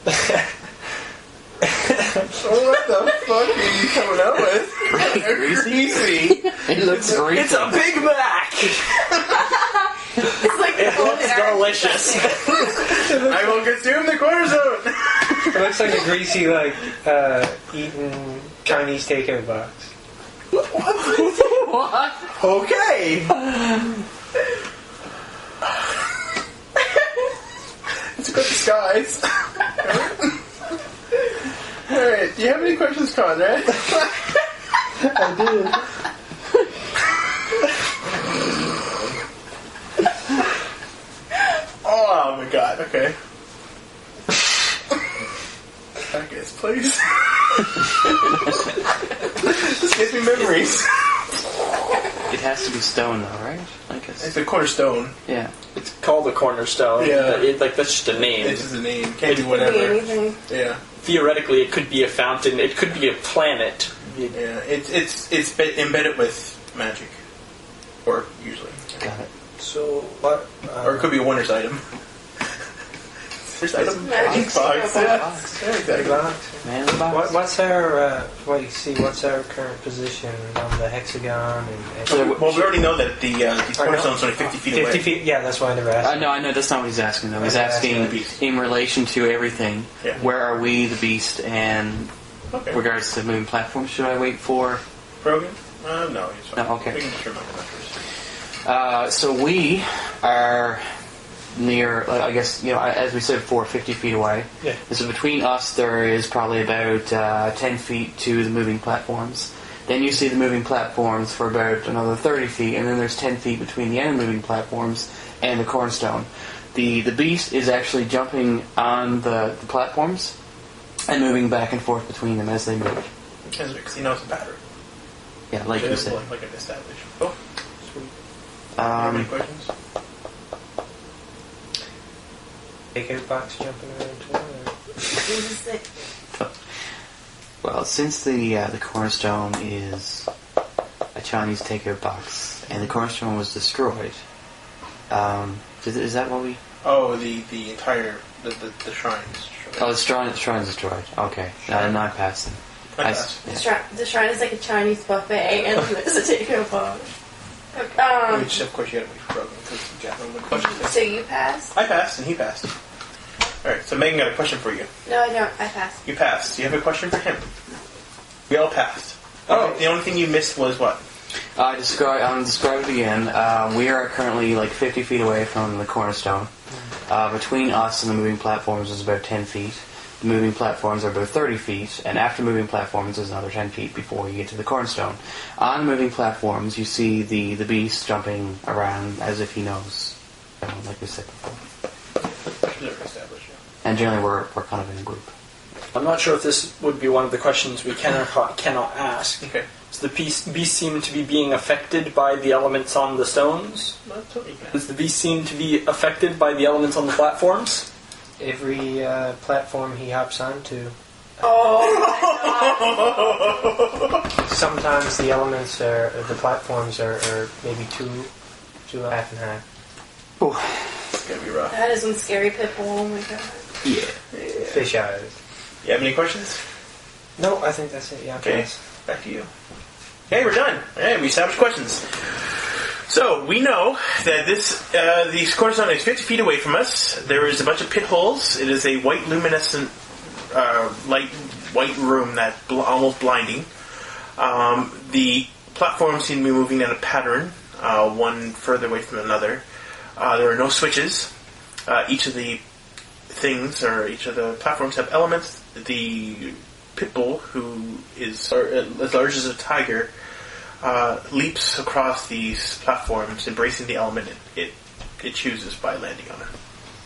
What the fuck are you coming up with? Greasy. It looks greasy. It's a Big Mac! It's like It looks delicious. I will consume the cornerstone! It looks like a greasy, like eaten Chinese takeout box. What? Okay! It's a good disguise. Alright, do you have any questions, Conrad? I did. Oh my god, okay. I guess, please. This gives me memories. It has to be stone, though, right? I guess. It's a cornerstone. Yeah. It's called a cornerstone. Yeah. That's just a name. It's just a name. Can't be Could be whatever. anything. Yeah. Theoretically, it could be a fountain. It could be a planet. Yeah. It's embedded with magic. Or usually. Got it. So what? Or it could be a wonders item. There's item. Magic Box. single Yeah. box. Yeah, exactly. Man in the box. What's our what's our current position on the hexagon and Well, we already know that the cornerstone's only 50 feet away. 50 feet? Yeah, that's why I never asked. No, I know that's not what he's asking though. He's Okay. asking The beast. in relation to everything. Yeah. Where are we, the beast, and Okay. regards to moving platforms? Should I wait for? Brogan? No, he's fine. No, okay. We can just remember that first. So we are near, I guess, as we said before, 50 feet away. Yeah. And so between us, there is probably about 10 feet to the moving platforms. Then you see the moving platforms for about another 30 feet, and then there's 10 feet between the end moving platforms and the cornerstone. The beast is actually jumping on the platforms and moving back and forth between them as they move. Because he knows the pattern. Yeah, like you said. Like an established. Oh, sweet. Any questions? Takeout box jumping around too. Well, since the cornerstone is a Chinese takeout box, and the cornerstone was destroyed, is that what we? Oh, the entire the shrines. Oh, the shrine's destroyed. Okay, and I passed them. I passed. The shrine is like a Chinese buffet, and there's a takeout box. Which, of course, you had to be broken because Jack had one question. So you passed? I passed and he passed. Alright, so Megan got a question for you. No, I don't. I passed. You passed. You have a question for him. We all passed. Oh. The only thing you missed was what? I'm going to describe it again. We are currently like 50 feet away from the cornerstone. Between us and the moving platforms is about 10 feet. The moving platforms are about 30 feet, and after moving platforms is another 10 feet before you get to the cornerstone. On the moving platforms, you see the beast jumping around as if he knows, like we said before. And generally, we're kind of in a group. I'm not sure if this would be one of the questions we can or cannot ask. Okay. Does the beast seem to be being affected by the elements on the stones? That's what you can. Does the beast seem to be affected by the elements on the platforms? Every platform he hops onto. Oh, Sometimes the elements the platforms are maybe two half and half. It's gonna be rough. that is some scary pitbull. Oh my god. Yeah. Fish eyes. You have any questions? No, I think that's it. Yeah. Okay. Back to you. Okay, we're done. Alright, we established questions. So, we know that the cornerstone is 50 feet away from us. There is a bunch of pit holes. It is a white luminescent, light white room that's almost blinding. The platforms seem to be moving in a pattern, one further away from another. There are no switches. Each of the things, or each of the platforms have elements. The pit bull, who is as large as a tiger, leaps across these platforms, embracing the element it chooses by landing on it.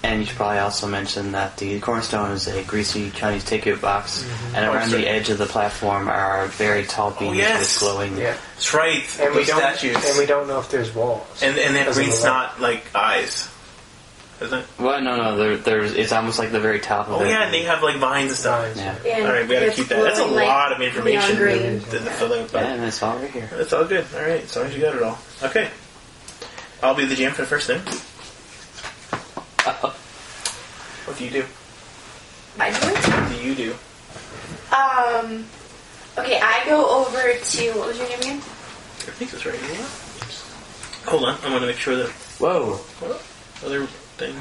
And you should probably also mention that the cornerstone is a greasy Chinese takeout box, and around the edge of the platform are very tall beams with glowing. Yeah. That's right. And we those statues. don't know if there's walls. And that Doesn't green's look not like eyes, isn't it? Well, no. There's it's almost like the very top of Oh it. yeah, and they have like vines and stuff. Vines. Yeah. And Alright, we gotta it's keep that. That's a glowing lot like of information neon to green. fill out. But And it's all right here. that's all good. Alright, as long as you got it all. Okay. I'll be the GM for the first thing. What do you do? I do it? What do you do? Okay, I go over to, what was your name again? I think that's right. Hold on, I want to make sure that... Whoa. Other thing.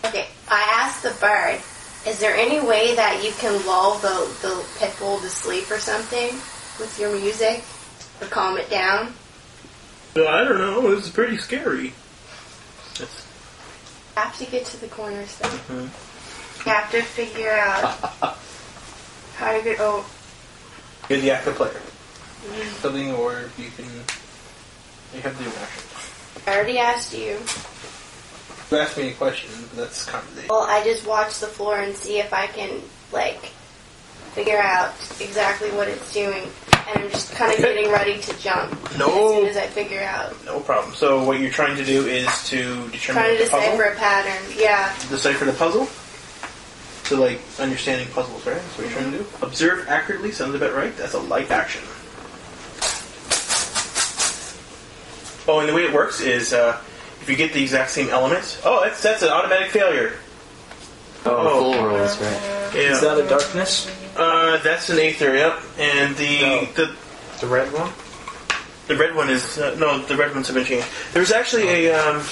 Okay, I asked the bird, is there any way that you can lull the pit bull to sleep or something with your music? Or calm it down? I don't know, it's pretty scary. I have to get to the cornerstone. You have to figure out how to get over. You're the active player. Something, or you have the action. I already asked you. You asked me a question, but that's conversation. Well, I just watch the floor and see if I can, figure out exactly what it's doing. And I'm just kind of getting ready to jump as soon as I figure out. No problem. So what you're trying to do is to determine Trying to the puzzle? decipher a pattern. Yeah. Decipher the puzzle? So, understanding puzzles, right? That's what you're trying to do? Observe accurately sounds about right. That's a light action. Oh, and the way it works is, if you get the exact same element... Oh, that's an automatic failure. Full rolls, right. Yeah. Is that a darkness? That's an aether, yep. And the red one? The red one is... no, the red ones have been changed. There's actually a...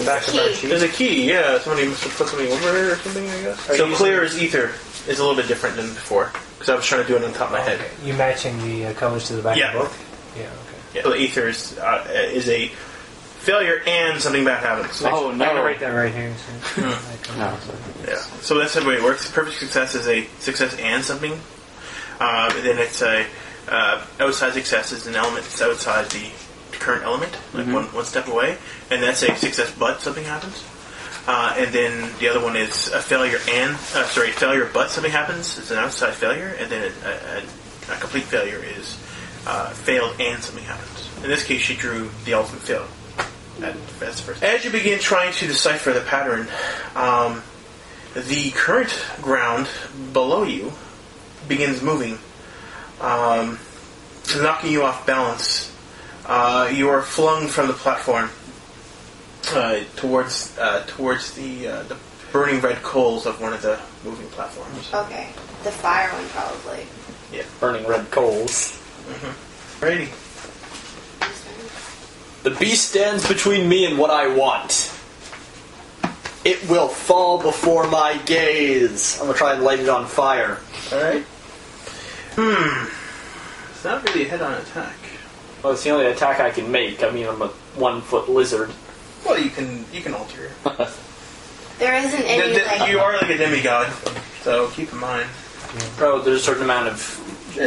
Back of our sheet. There's a key, yeah. Somebody must have put something over it or something, I guess. So clear as ether is a little bit different than before. Because I was trying to do it on top of my head. Okay. You matching the colors to the back of the book? Yeah, okay. Yeah. So the ether is a failure and something bad happens. Oh, I'm no. going to write that right here. So No. Yeah. So that's the way it works. Perfect success is a success and something. Then it's a outside success is an element that's outside the current element, one step away, and that's a success but something happens. And then the other one is a failure failure but something happens. It's an outside failure, and then a complete failure is failed and something happens. In this case, she drew the ultimate fail. That's first. As you begin trying to decipher the pattern, the current ground below you begins moving, knocking you off balance. You are flung from the platform towards the burning red coals of one of the moving platforms. Okay. The fire one, probably. Yeah. Burning red coals. Righty. The beast stands between me and what I want. It will fall before my gaze. I'm gonna try and light it on fire. Alright. It's not really a head-on attack. Well, it's the only attack I can make. I mean, I'm a 1-foot lizard. Well, you can alter. There isn't any, you are like a demigod, so keep in mind. Oh, there's a certain amount of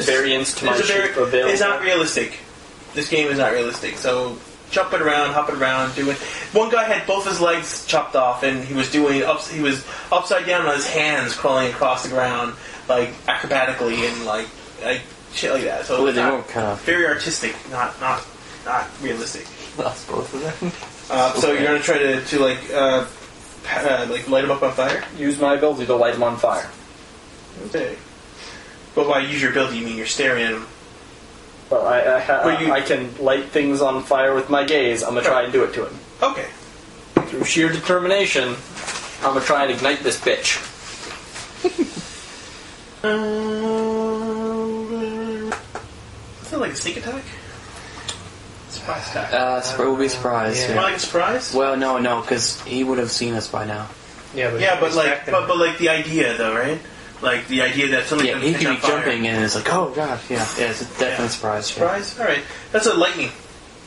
variance to my shape available. It's not realistic. This game is not realistic, so jumping around, hopping around, doing... One guy had both his legs chopped off, and he was he was upside down on his hands, crawling across the ground, acrobatically, and shit like that. So Oh, it's they not won't cut off. very artistic, not realistic. Lost both of them. So you're gonna try to light him up on fire? Use my ability to light him on fire. Okay. But by use your ability, you mean you're staring at him. Well, I can light things on fire with my gaze. I'm gonna try and do it to him. Okay. Through sheer determination, I'm gonna try and ignite this bitch. Is that like a sneak attack? Surprise attack. We'll be surprised. More Yeah. like a surprise? Well, no, because he would have seen us by now. Yeah, but but the idea though, right? Like the idea that something Yeah, he could be jumping and it's like, oh god, yeah, it's a definite surprise. Surprise? Alright. That's a lightning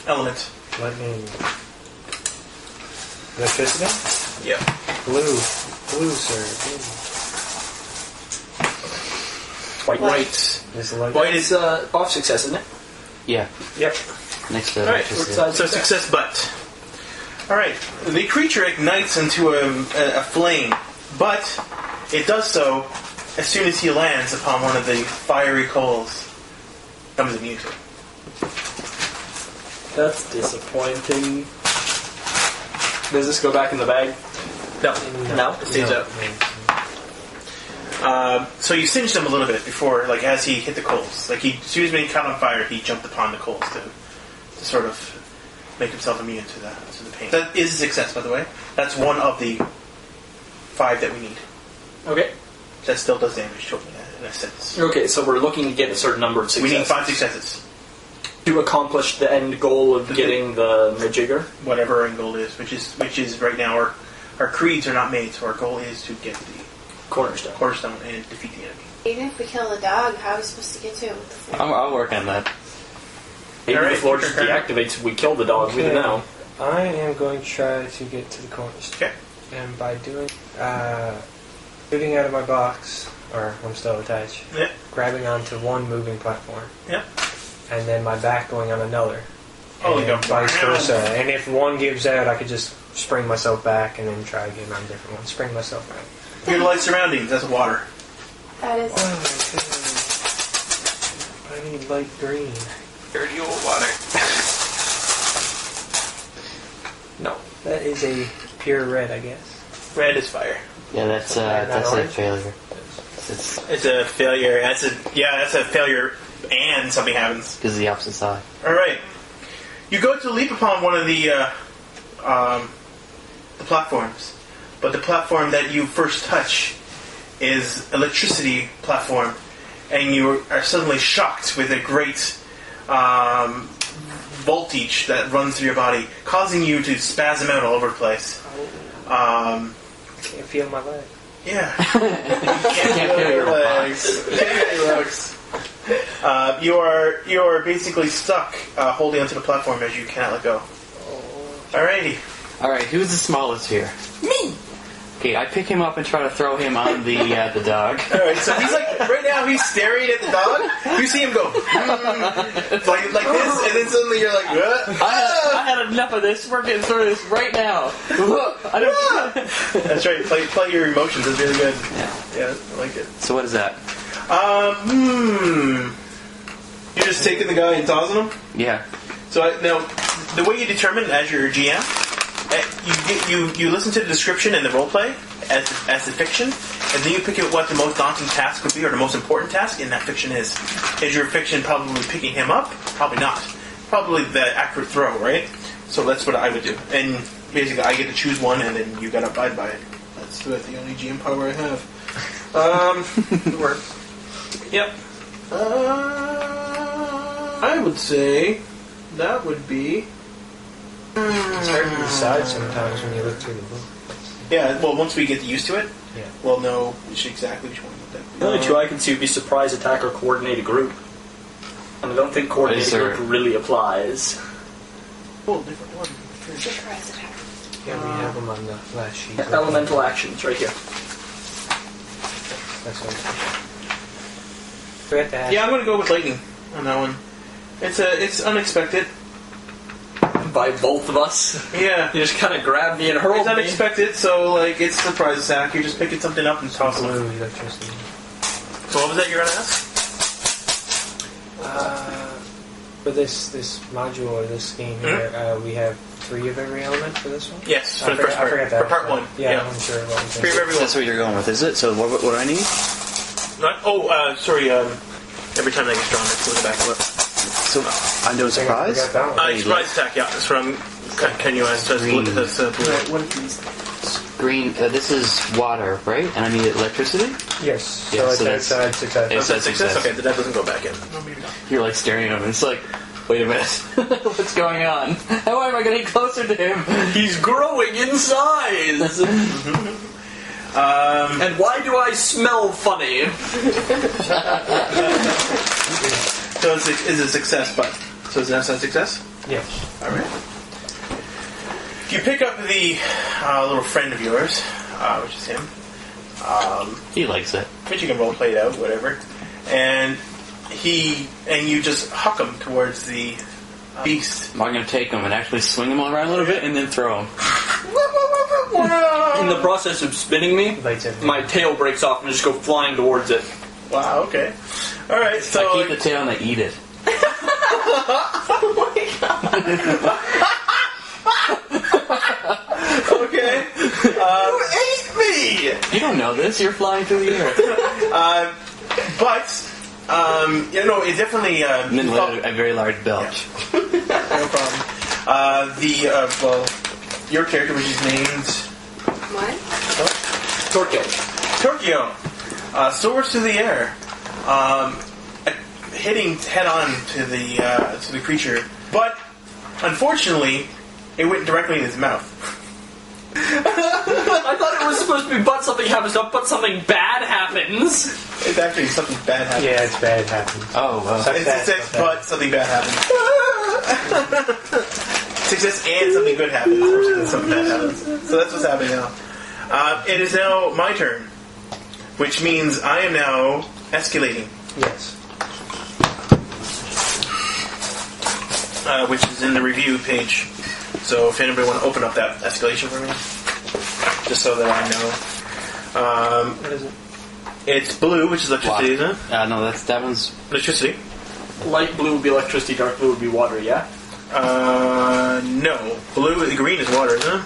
element. lightning. Electricity? Yeah. Blue, sir. White. White. Is the light? White is Off success, isn't it? Yeah. Yep. Next to alright. electricity. So success but. Alright. The creature ignites into a flame, but it does so as soon as he lands upon one of the fiery coals. Becomes immune to it. That's disappointing. Does this go back in the bag? No? It stays out. So you singed him a little bit before, as he hit the coals. As soon as he caught on fire, he jumped upon the coals to sort of make himself immune to the pain. That is a success, by the way. That's one of the 5 that we need. Okay. That still does damage to him in a sense. Okay, so we're looking to get a certain number of successes. We need 5 successes. To accomplish the end goal of getting the majigger? Whatever our end goal is, which is right now our creeds are not made, so our goal is to get the cornerstone and defeat the enemy. Even if we kill the dog, how are we supposed to get to it with the flame? I'll work on that. Maybe Alright, the floor just deactivates if we kill the dog. We don't know. I am going to try to get to the cornerstone. Okay. And by doing... Shooting out of my box, or I'm still attached, Yeah. grabbing onto one moving platform, Yeah. and then my back going on another. Oh, you and go vice versa. And if one gives out, I could just spring myself back and then try again on a different one. Spring myself back. Your light surroundings, that's water. That is. I need light green. Dirty old water. No, that is a pure red, I guess. Red is fire. Yeah, that's a failure. It's It's a failure. That's a failure, and something happens. because the opposite side. All right. You go to leap upon one of the platforms, but the platform that you first touch is electricity platform, and you are suddenly shocked with a great voltage that runs through your body, causing you to spasm out all over the place. Can't feel my leg. Yeah. Can't feel your legs. Can't feel your legs. You are basically stuck holding onto the platform as you cannot let go. Alrighty. Alright, who's the smallest here? Me! Okay, I pick him up and try to throw him on the dog. Alright, so he's like, right now he's staring at the dog. You see him go, like this, and then suddenly you're like, what? I had enough of this. We're getting through this right now. I don't. That's right, play your emotions, that's really good. Yeah, I like it. So what is that? You're just taking the guy and tossing him? Yeah. So now, the way you determine as your GM, you listen to the description and the roleplay as the fiction, and then you pick out what the most daunting task would be, or the most important task in that fiction is. Is your fiction probably picking him up? Probably not. Probably the accurate throw, right? So that's what I would do. And basically, I get to choose one, and then you gotta abide by it. That's the only GM power I have. It works. Yep. I would say that would be. It's hard to decide sometimes when you look through the book. Yeah, well, once we get used to it, Yeah. we'll know exactly which one that The only two I can see would be surprise attack or coordinated group. And I don't think coordinated Is there- group really applies. Oh, different one. Surprise attack. Yeah, we have them on the last sheet. Elemental actions right here. That's what forget that. Yeah, I'm gonna go with lightning on that one. It's unexpected. By both of us. Yeah. You just kind of grab me and hurl It's me. unexpected, so like it's a surprise attack. You're just picking something up and tossing it. Blue electricity. So what was that you're gonna ask? For this module or this scheme here, we have 3 of every element for this one? Yes, I for the first forgot part. that. For part 1. Yeah, I'm sure about it. 3 of every one. That's what you're going with, is it? So what do I need? Sorry. Every time I get stronger, go back a little. So I'm doing I surprise? forgot that one. Surprise attack. Yeah, that's what I'm. Can you ask? Green. Blue. Green, this is water, right? And I need electricity? Yes. Yeah, So so it's outside success. It's That's success. okay, that doesn't go back in. No, maybe not. You're like staring at him and it's like, wait a minute. What's going on? How am I getting closer to him? He's growing in size! And why do I smell funny? So it's a success, but so is that a success? Yes. All right. You pick up the little friend of yours, which is him. He likes it. But you can role play it out, whatever. And you just huck him towards the beast. I'm going to take him and actually swing him around a little bit and then throw him. In the process of spinning me, Lights everything. my tail breaks off and just go flying towards it. Wow. Okay. All right. So I keep the tail and I eat it. okay. You ate me. You don't know this. You're flying through the air. But it's definitely And then let a very large belch. no problem. Your character, which is named What? Torquio, soars through the air, hitting head on to the creature. But unfortunately, it went directly in his mouth. I thought it was supposed to be but something happens, not but something bad happens. It's actually something bad happened. Yeah, it's bad happened. Oh, well. It says, but something bad happened. Success and something good happens, or something bad happens. So that's what's happening now. It is now my turn. which means I am now escalating, Yes. which is in the review page. So if anybody want to open up that escalation for me, just so that I know. What is it? It's blue, which is electricity, isn't it? No, that one's... Electricity. Light blue would be electricity, dark blue would be water, yeah? No. Green is water, isn't it?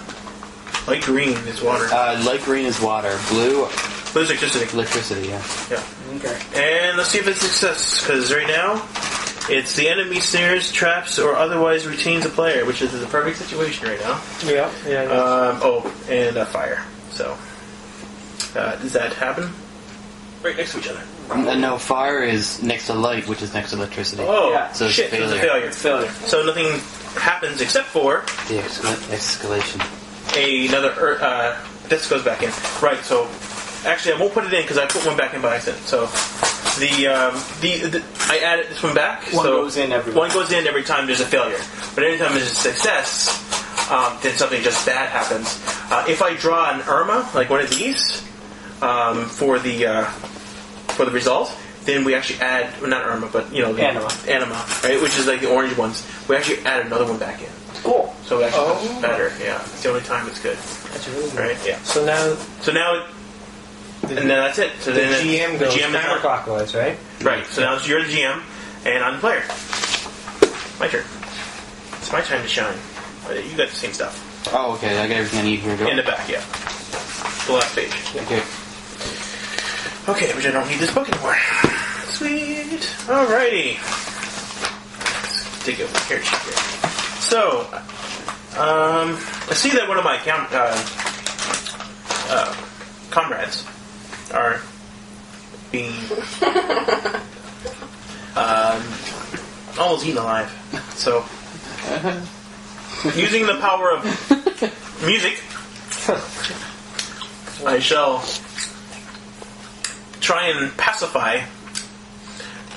Light green is water. light green is water. Blue, Blue's electricity. electricity, yeah. Yeah. Okay. And let's see if it's a success, because right now, it's the enemy snares, traps, or otherwise retains a player, which is the perfect situation right now. Yeah. And fire. So, does that happen? Right next to each other. No, fire is next to light, which is next to electricity. Oh, Yeah. So it's shit, it's a failure. failure. Failure. So nothing happens except for The escalation. another... this goes back in. Right, so... Actually, I won't put it in because I put one back in by accident. So, I added this one back. One so goes in every One goes in every time there's a failure. But anytime there's a success, then something just bad happens. If I draw an Irma, like one of these, for the result, then we actually add, well, not Irma, but the Anima, right? Which is like the orange ones. We actually add another one back in. Cool. So it actually looks better. Yeah, it's the only time it's good. That's really good. Right? Yeah. So now And then that's it. So the then GM the goes GM is on. counterclockwise, right? Right. So now you're the GM, and I'm the player. My turn. It's my time to shine. You got the same stuff. Oh, okay, I got everything I need here. In the back, yeah. The last page. Okay. Okay, which I don't need this book anymore. Sweet. Alrighty. Let's dig over here. So, I see that one of my comrades are being almost eaten alive. So, using the power of music, I shall try and pacify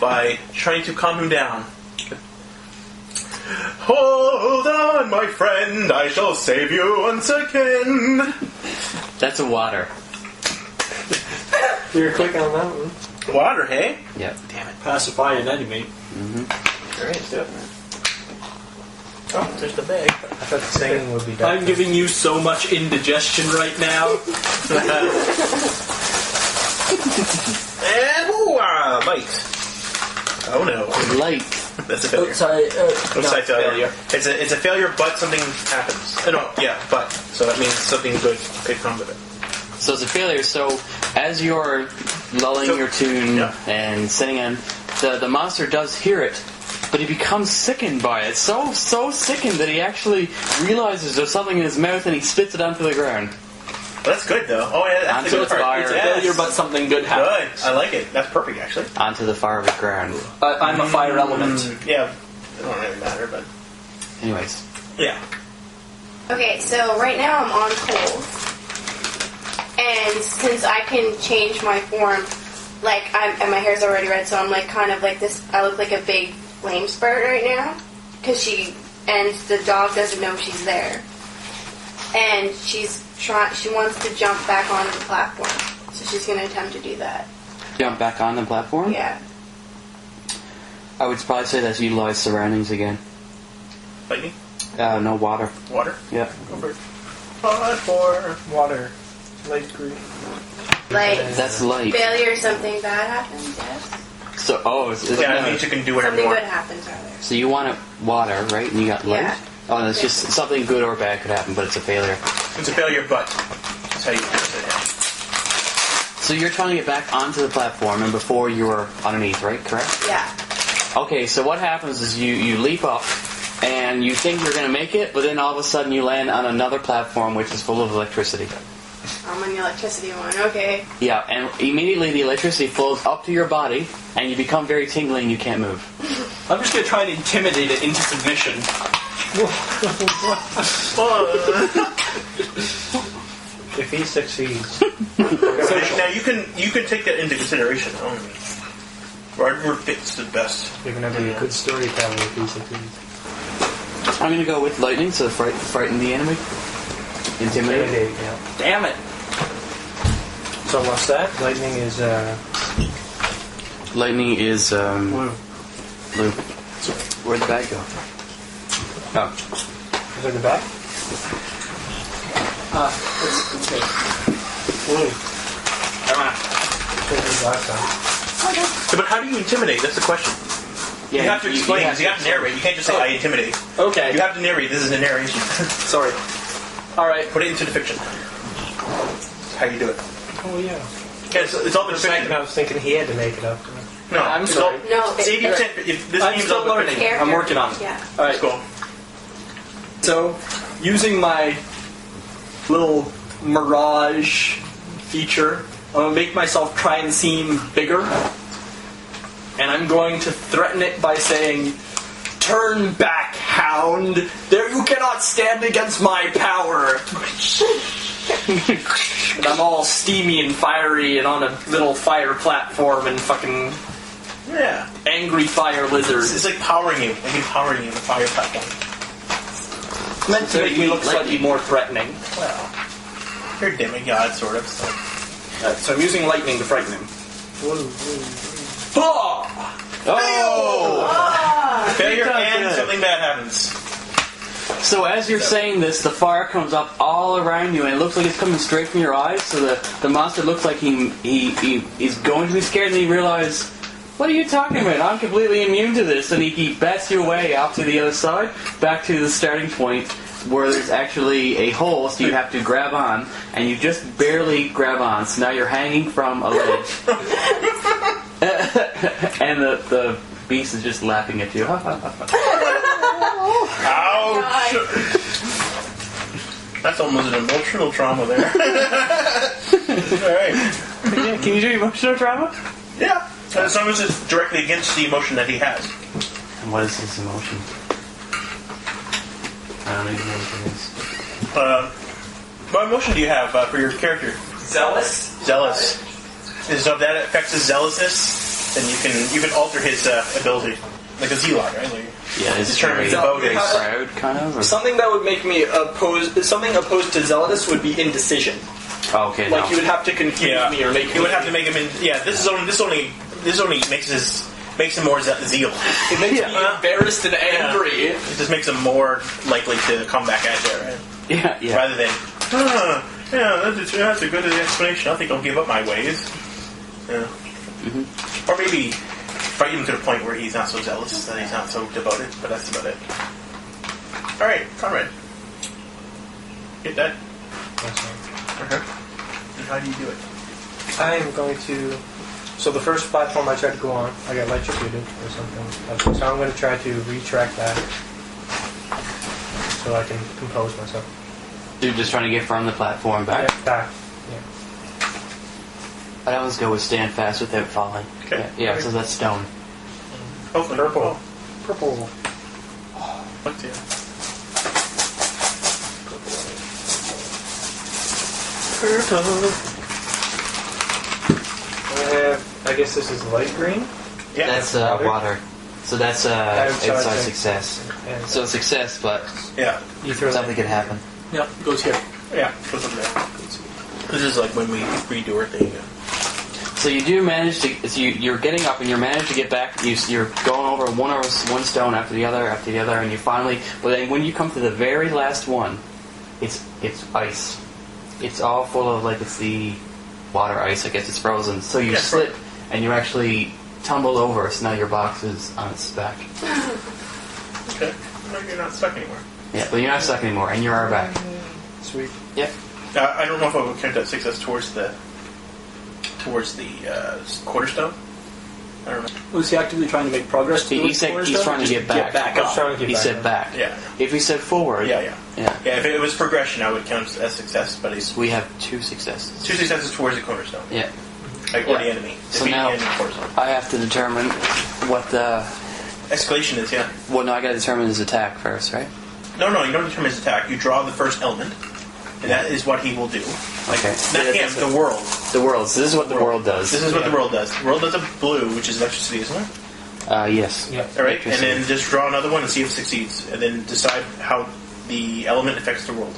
by trying to calm him down. Hold on, my friend, I shall save you once again. That's a water. You're quick on that one. Water, hey? Yep. Damn it. Pacify an enemy. Alright, let's do it. Oh, there's the bag. I thought the singing would be done. I'm giving you so much indigestion right now. And woo, bite. Oh no. Light. That's a failure. Not failure. It's a failure, but something happens. No, yeah, but. So that means something good could come with it. So it's a failure. So as you're lulling your tune and singing in, the monster does hear it, but he becomes sickened by it. So sickened that he actually realizes there's something in his mouth and he spits it onto the ground. Well, that's good, though. Oh, yeah, that's Onto the good the part. fire. It's a failure, but something good happens. Good. I like it. That's perfect, actually. Onto the fire of the ground. I'm a fire element. Yeah. It don't really matter, but... Anyways. Yeah. Okay, so right now I'm on cold. And since I can change my form, and my hair's already red, so I'm kind of like this, I look like a big flame spurt right now. Because and the dog doesn't know she's there. And she wants to jump back onto the platform. So she's going to attempt to do that. Jump back on the platform? Yeah. I would probably say that's utilize surroundings again. Lightning? No, water. Water? Yeah. Go for it. For Water. Light green. That's light. Failure, something bad happens, yes? So, it means you can do whatever Something you want. good happens, rather. So you want it water, right? And you got light? Yeah. Oh, and it's just something good or bad could happen, but it's a failure. It's a failure, but that's how you pronounce it. So you're trying to get back onto the platform, and before you were underneath, right? Correct? Yeah. Okay, so what happens is you leap up, and you think you're going to make it, but then all of a sudden you land on another platform which is full of electricity. I'm on the electricity one, okay. Yeah, and immediately the electricity flows up to your body, and you become very tingly and you can't move. I'm just going to try and intimidate it into submission. If he succeeds. Now you can take that into consideration. Rodmer fits the best. You're going to be a good storyteller if he succeeds. I'm going to go with lightning, so frighten the enemy. Intimidate. Yeah. Damn it. So what's that? Lightning is Lightning is blue. blue. Where'd the bag go? Oh, Is it the back? It's blue. Last time. Yeah, but how do you intimidate? That's the question. Yeah, You have to explain. You have to narrate. You can't just say, I intimidate. Okay. You have to narrate. This is a narration. Sorry. All right. Put it into the fiction. How you do it. Oh yeah. Yeah, it's all been For a second, fiction. I was thinking he had to make it up. No, I'm it's sorry. all- No, See, if you said- if this I'm game's still all been learning. fiction. I'm working on it. Yeah. All right. Cool. So, using my little mirage feature, I'm going to make myself try and seem bigger. And I'm going to threaten it by saying, "Turn back, hound! There you cannot stand against my power!" And I'm all steamy and fiery and on a little fire platform and fucking Yeah. angry fire lizards. It's like powering you. Like empowering you, the fire platform. Meant to make me look slightly more threatening. Well, you're a demigod, sort of. So. So I'm using lightning to frighten him. Ah! oh! Failure Good. and something bad happens. So as you're saying this, the fire comes up all around you, and it looks like it's coming straight from your eyes. So the monster looks like he's going to be scared, and he realizes, what are you talking about? I'm completely immune to this. And he bats you away off to the other side, back to the starting point, where there's actually a hole, so you have to grab on, and you just barely grab on. So now you're hanging from a ledge. And the beast is just laughing at you. Ouch! That's almost an emotional trauma there. Alright. Can you do emotional trauma? Yeah. As long as it's directly against the emotion that he has. And what is his emotion? I don't even know what it is. What emotion do you have for your character? Zealous? Zealous. So if that affects his zealousness, then you can alter his ability. Like a zealot, right? Like, Yeah, it's determine very about it. proud, kind of. Or? Something that would make me something opposed to zealous would be indecision. Oh, okay, Like no. you would have to confuse me or make me. You would have to make him in. Yeah, this only makes him more zeal. It makes me embarrassed and angry. It just makes him more likely to come back at you, right? Yeah. Rather than, that's a good explanation. I think I'll give up my ways. Yeah. Or maybe fight him to the point where he's not so zealous, that he's not so devoted, but that's about it. Alright, Conrad. Get that? And how do you do it? I am going to. So the first platform I tried to go on, I got electrocuted or something. So I'm going to try to retract that so I can compose myself. You're just trying to get from the platform back. Yeah, back. Yeah. I'd always go with stand fast without falling. Okay. Yeah, so that's stone. Hopefully. Purple. Purple. What's here? I guess this is light green. Yeah. That's Water. water. So that's outside success. And So success, but Yeah. you throw that. something could happen. Yeah, it goes here. Yeah. Goes up there. This is like when we redo our thing. So you do manage to. So you're getting up and you're managed to get back. You're going over one stone after the other, and you finally. But then when you come to the very last one, it's ice. It's all full of it's the water ice. I guess it's frozen. So you slip and you actually tumble over. So now your box is on its back. Okay. No, you're not stuck anymore. Yeah, but you're not stuck anymore, and you are back. Sweet. Yep. I don't know if I would count that success towards the quarterstone. I don't know. Was he actively trying to make progress? He said he's trying to get back. I was trying to get He back. said back. Yeah. If he said forward. Yeah. Yeah. Yeah, if it was progression, I would count as success, but he's We have 2 successes. 2 successes towards the cornerstone. Yeah. Or the enemy. So Defeat now- the enemy cornerstone. I have to determine what the. Escalation is, yeah. Well, no, I gotta determine his attack first, right? No, you don't determine his attack. You draw the first element, and that is what he will do. Okay. Not him, the world. The world. So this is what the world does. This is what the world does. The world does a blue, which is electricity, isn't it? Yes. Yeah. Alright, and then just draw another one and see if it succeeds. And then decide how the element affects the world.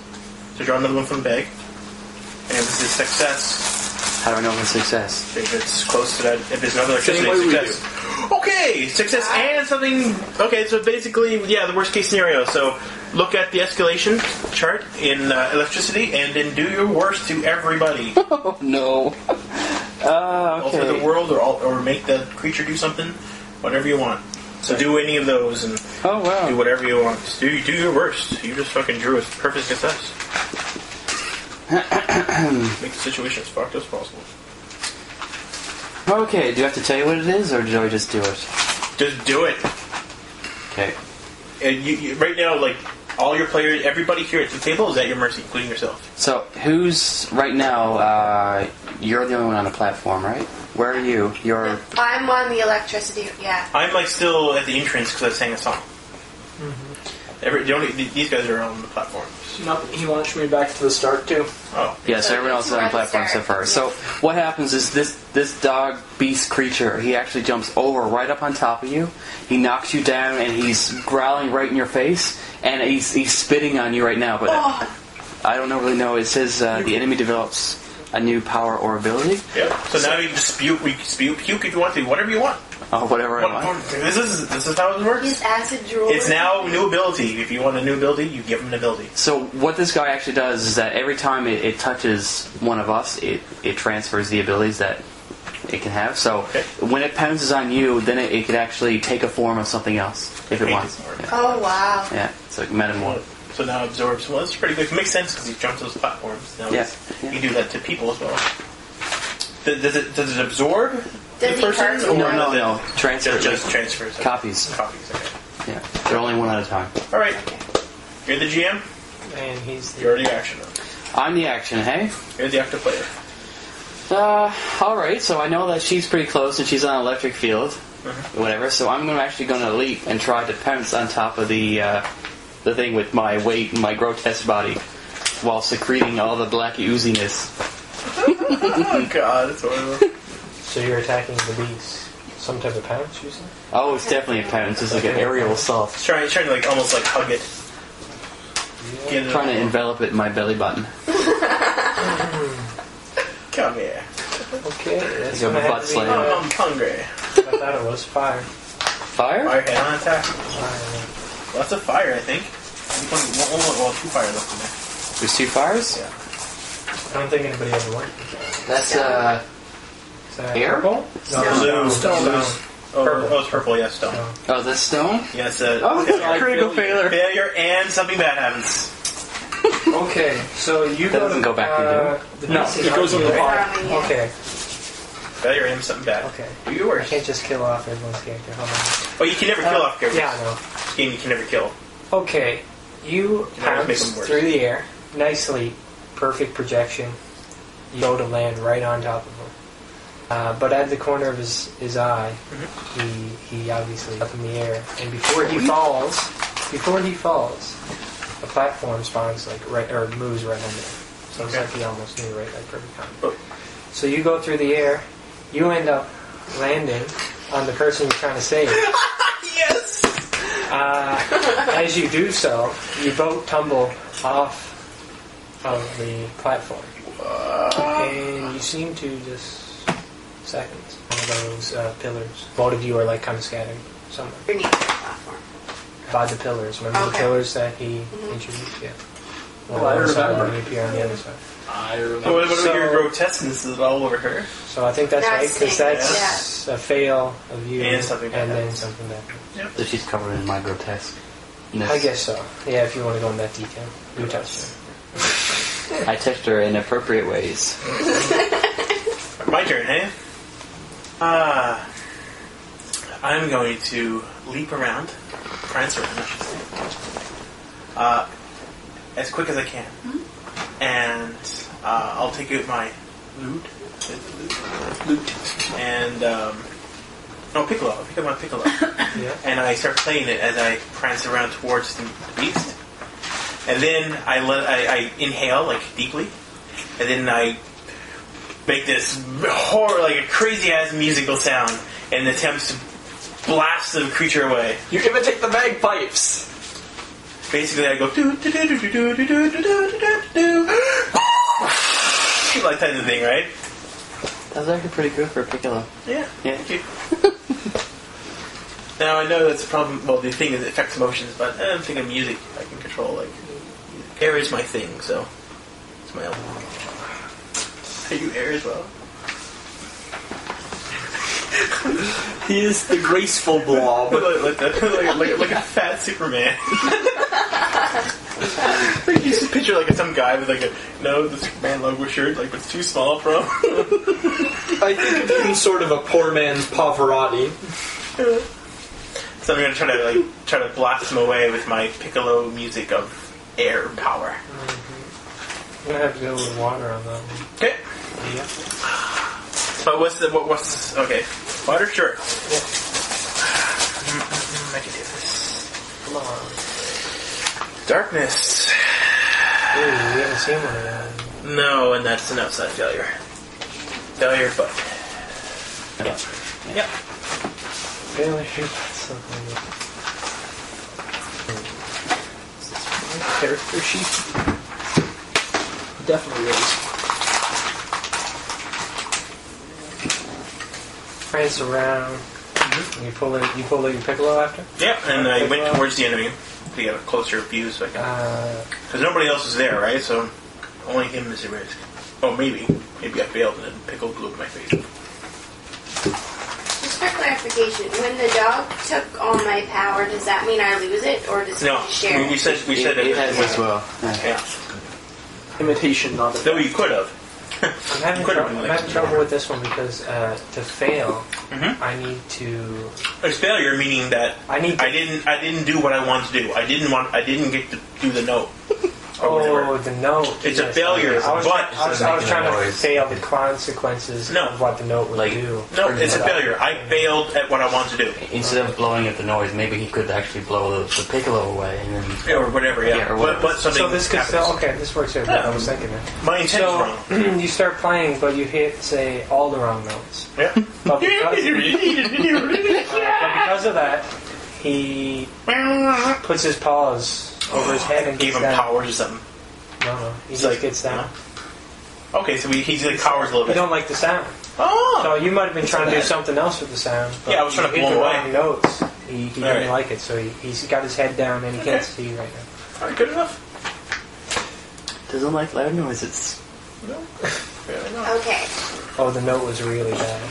So draw another one from the bag. And if this is success, How do I know if it's a success? If it's close to that, if there's another Same electricity, way we success. Okay, success and something. Okay, so basically, yeah, the worst case scenario. So look at the escalation chart in electricity, and then do your worst to everybody. Oh no. Alter Okay. the world, or make the creature do something, whatever you want. So do any of those and Oh wow. do whatever you want. Just do your worst. You just fucking drew a perfect success. Make the situation as fucked as possible. Okay, do I have to tell you what it is, or do I just do it? Just do it. Okay. And you right now, like all your players, everybody here at the table is at your mercy, including yourself. So, who's right now? You're the only one on the platform, right? Where are you? You're. I'm on the electricity. Yeah. I'm like still at the entrance because I sang a song. These guys are on the platform. No, he launched me back to the start too. Oh, Yeah, so everyone else is on the platform except for her. So what happens is this dog beast creature, he actually jumps over right up on top of you. He knocks you down and he's growling right in your face, and he's spitting on you right now. But I don't really know. It says the enemy develops a new power or ability. yeah. So now you can just spew, puke if you want to, whatever you want. Oh, whatever I want. This is how it works. Just acid drool. It's now new ability. If you want a new ability, you give him an ability. So what this guy actually does is that every time it touches one of us, it transfers the abilities that it can have. So when it pounces on you, then it can actually take a form of something else if it wants. Yeah. Oh wow. Yeah, it's like metamorph. So now absorbs. Well, that's pretty good. It makes sense because he jumps those platforms. Now Yeah. you can do that to people as well. Does it absorb Does the he person? hurt Or you? No. Transfer. Just transfers. Copies. Copies. Okay. Yeah, they're only one at a time. All right. You're the GM. And he's the... You're the action. I'm the action, hey? You're the active player. Alright, so I know that she's pretty close and she's on an electric field. Whatever, so I'm actually going to leap and try to pounce on top of the thing with my weight and my grotesque body while secreting all the black ooziness. Oh god, it's horrible. So you're attacking the beast. Some type of pounce, you said? Oh, it's definitely a pounce. It's like an aerial assault. Trying to like almost like hug it. Get it Trying to envelop it in my belly button. Come here. Okay, that's Like a gonna butt have to be... slap. I'm hungry. I thought it was fire. Fire? Fire head on attack. Fire. Lots of fire, I think. Well, 2 fire left in there. There's 2 fires? Yeah. I don't think anybody ever went. That's, Is that Air? purple? Blue. Stone. Oh, it's purple, yeah, stone. oh, is that stone? Yes, Critical failure. failure and something bad happens. Okay, so you That go doesn't to, go back into the No, beast is it goes on in you, the right? pot. Yeah. Okay, Failure and something bad. okay. Do your I worst. can't just kill off everyone's character. Hold on. Oh, you can never kill off characters. Yeah, I know. This game you can never kill. Okay, you can always make pounce them worse. through the air, nicely, perfect projection. You go to land right on top of him. But at the corner of his eye, he obviously up in the air, and before he falls, a platform spawns like moves right under him. So it's like he almost knew right, like perfect time. Oh. So you go through the air, you end up landing on the person you're trying to save. Yes! As you do so, you both tumble off of the platform. And you seem to just seconds. One of those pillars. Both of you are like kind of scattered somewhere. Underneath the platform. By the pillars. Remember the Okay. pillars that he introduced? Yeah. Oh, I One side, remember. and you appear on the other side. I remember. So what about So- your grotesqueness? Is it all over her? So I think that's Now right, it's because staying, that's a fail of you. And something bad and then happens. something bad. So she's covered in my grotesque. I guess so. Yeah, if you want to go in that detail. You touched her. I touched her in appropriate ways. My turn, hey? I'm going to leap around, prance around, I should say, as quick as I can. And I'll take out my lute. And, no, piccolo. I'll pick up my piccolo. Yeah. And I start playing it as I prance around towards the beast. And then I inhale, like, deeply. And then I make this like a crazy-ass musical sound in attempts to blast the creature away. You imitate the bagpipes. Basically, I go do do do do do do do do do do do do like that kind of thing, right? That's actually pretty good for a piccolo. Yeah. Yeah. Thank you. Now I know that's a problem. Well, the thing is it affects emotions, but I'm thinking music I can control. Like air is my thing, so it's my element. Are you air as well? He is the graceful blob. like a fat Superman. Like you just picture like some guy with like the Superman logo shirt, like it's too small for him. I think of him sort of a poor man's Pavarotti. So I'm gonna try to blast him away with my piccolo music of air power. I'm gonna have to go with water on that one. Okay. Yeah. But what's okay? Water, sure. Yeah. I can do this. Come on. Darkness. Ooh, we haven't seen one of that. No, and that's an outside failure. Failure, but yeah. Yep. Failure, something. Character sheet. Definitely is. Prance around. You pull out your piccolo after? Yeah, and I went towards the enemy to get a closer view, so I can. Because nobody else is there, right? So only him is a risk. Oh, maybe I failed and then pickle blew up my face. Just for clarification, when the dog took all my power, does that mean I lose it, or does No, it share? we said It has as well. Yeah. Imitation, not a... Though you could have. I'm having trouble with this one because to fail, I need to. It's failure, meaning that I didn't do what I wanted to do. I didn't get to do the note. Oh, the note. It's a failure, I was trying to noise. fail the consequences of what the note would do. No, it's a failure. I failed at what I wanted to do. Instead of blowing at the noise, maybe he could actually blow the piccolo away and then... Or whatever, yeah. or whatever. But something So this could happens. still, okay, this works here, but I was thinking that. My intent is wrong. So, you start playing, but you hit, say, all the wrong notes. Yeah. But because of that, he puts his paws over his head and Gave gets him down. powers or something. No, he It's just like- gets down. Okay, so he's like powers a little You bit. don't like the sound. Oh! So you might have been trying to do something else with the sound. But Yeah, I was trying to you hit blow the away. wrong notes. He didn't Alright. like it, so he's got his head down and he can't see you right now. Alright, good enough. Doesn't like loud noises. No. Fair enough. Okay. Oh, the note was really bad.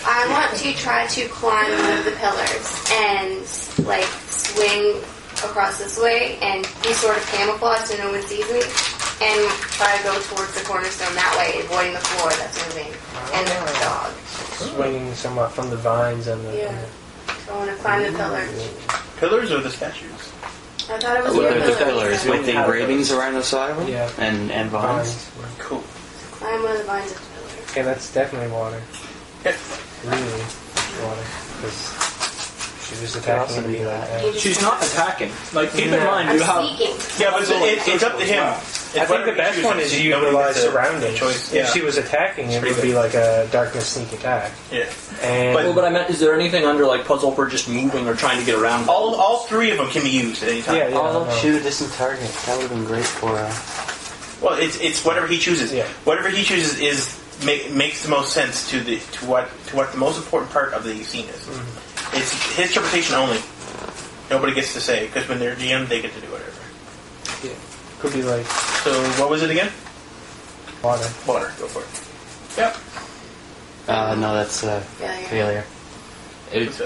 I want to try to climb one of the pillars and like swing across this way and be sort of camouflaged so no one sees me, and try to go towards the cornerstone that way, avoiding the floor that's moving and the dog. Swinging somewhat from the vines and the... Yeah. So I want to climb the pillars. Pillars or the statues? I thought it was What the are the pillars? pillars. With the engravings around the side of them? Yeah. And vines? Cool. Climb one of the vines of the pillar. Okay, that's definitely water. Yeah. Really water. Because she was attacking me like that. She's not attacking. Like, keep in No. mind, I'm you have... sneaking. Yeah, but it's up to him. I think the best one is you utilize surroundings. Choice. If Yeah. she was attacking, it pretty would be like a darkness sneak attack. Yeah. And Well, but I meant, is there anything under, like, puzzle for just moving or trying to get around? All three of them can be used at any time. yeah, Oh, no. shoot a distant target. That would have been great for... Well, it's whatever he chooses. Yeah. Whatever he chooses makes the most sense to what the most important part of the scene is. It's his interpretation only. Nobody gets to say, because when they're GM, they get to do whatever. Yeah. Could be like So what was it again? water. Water. Go for it. Yep. no, that's failure. It's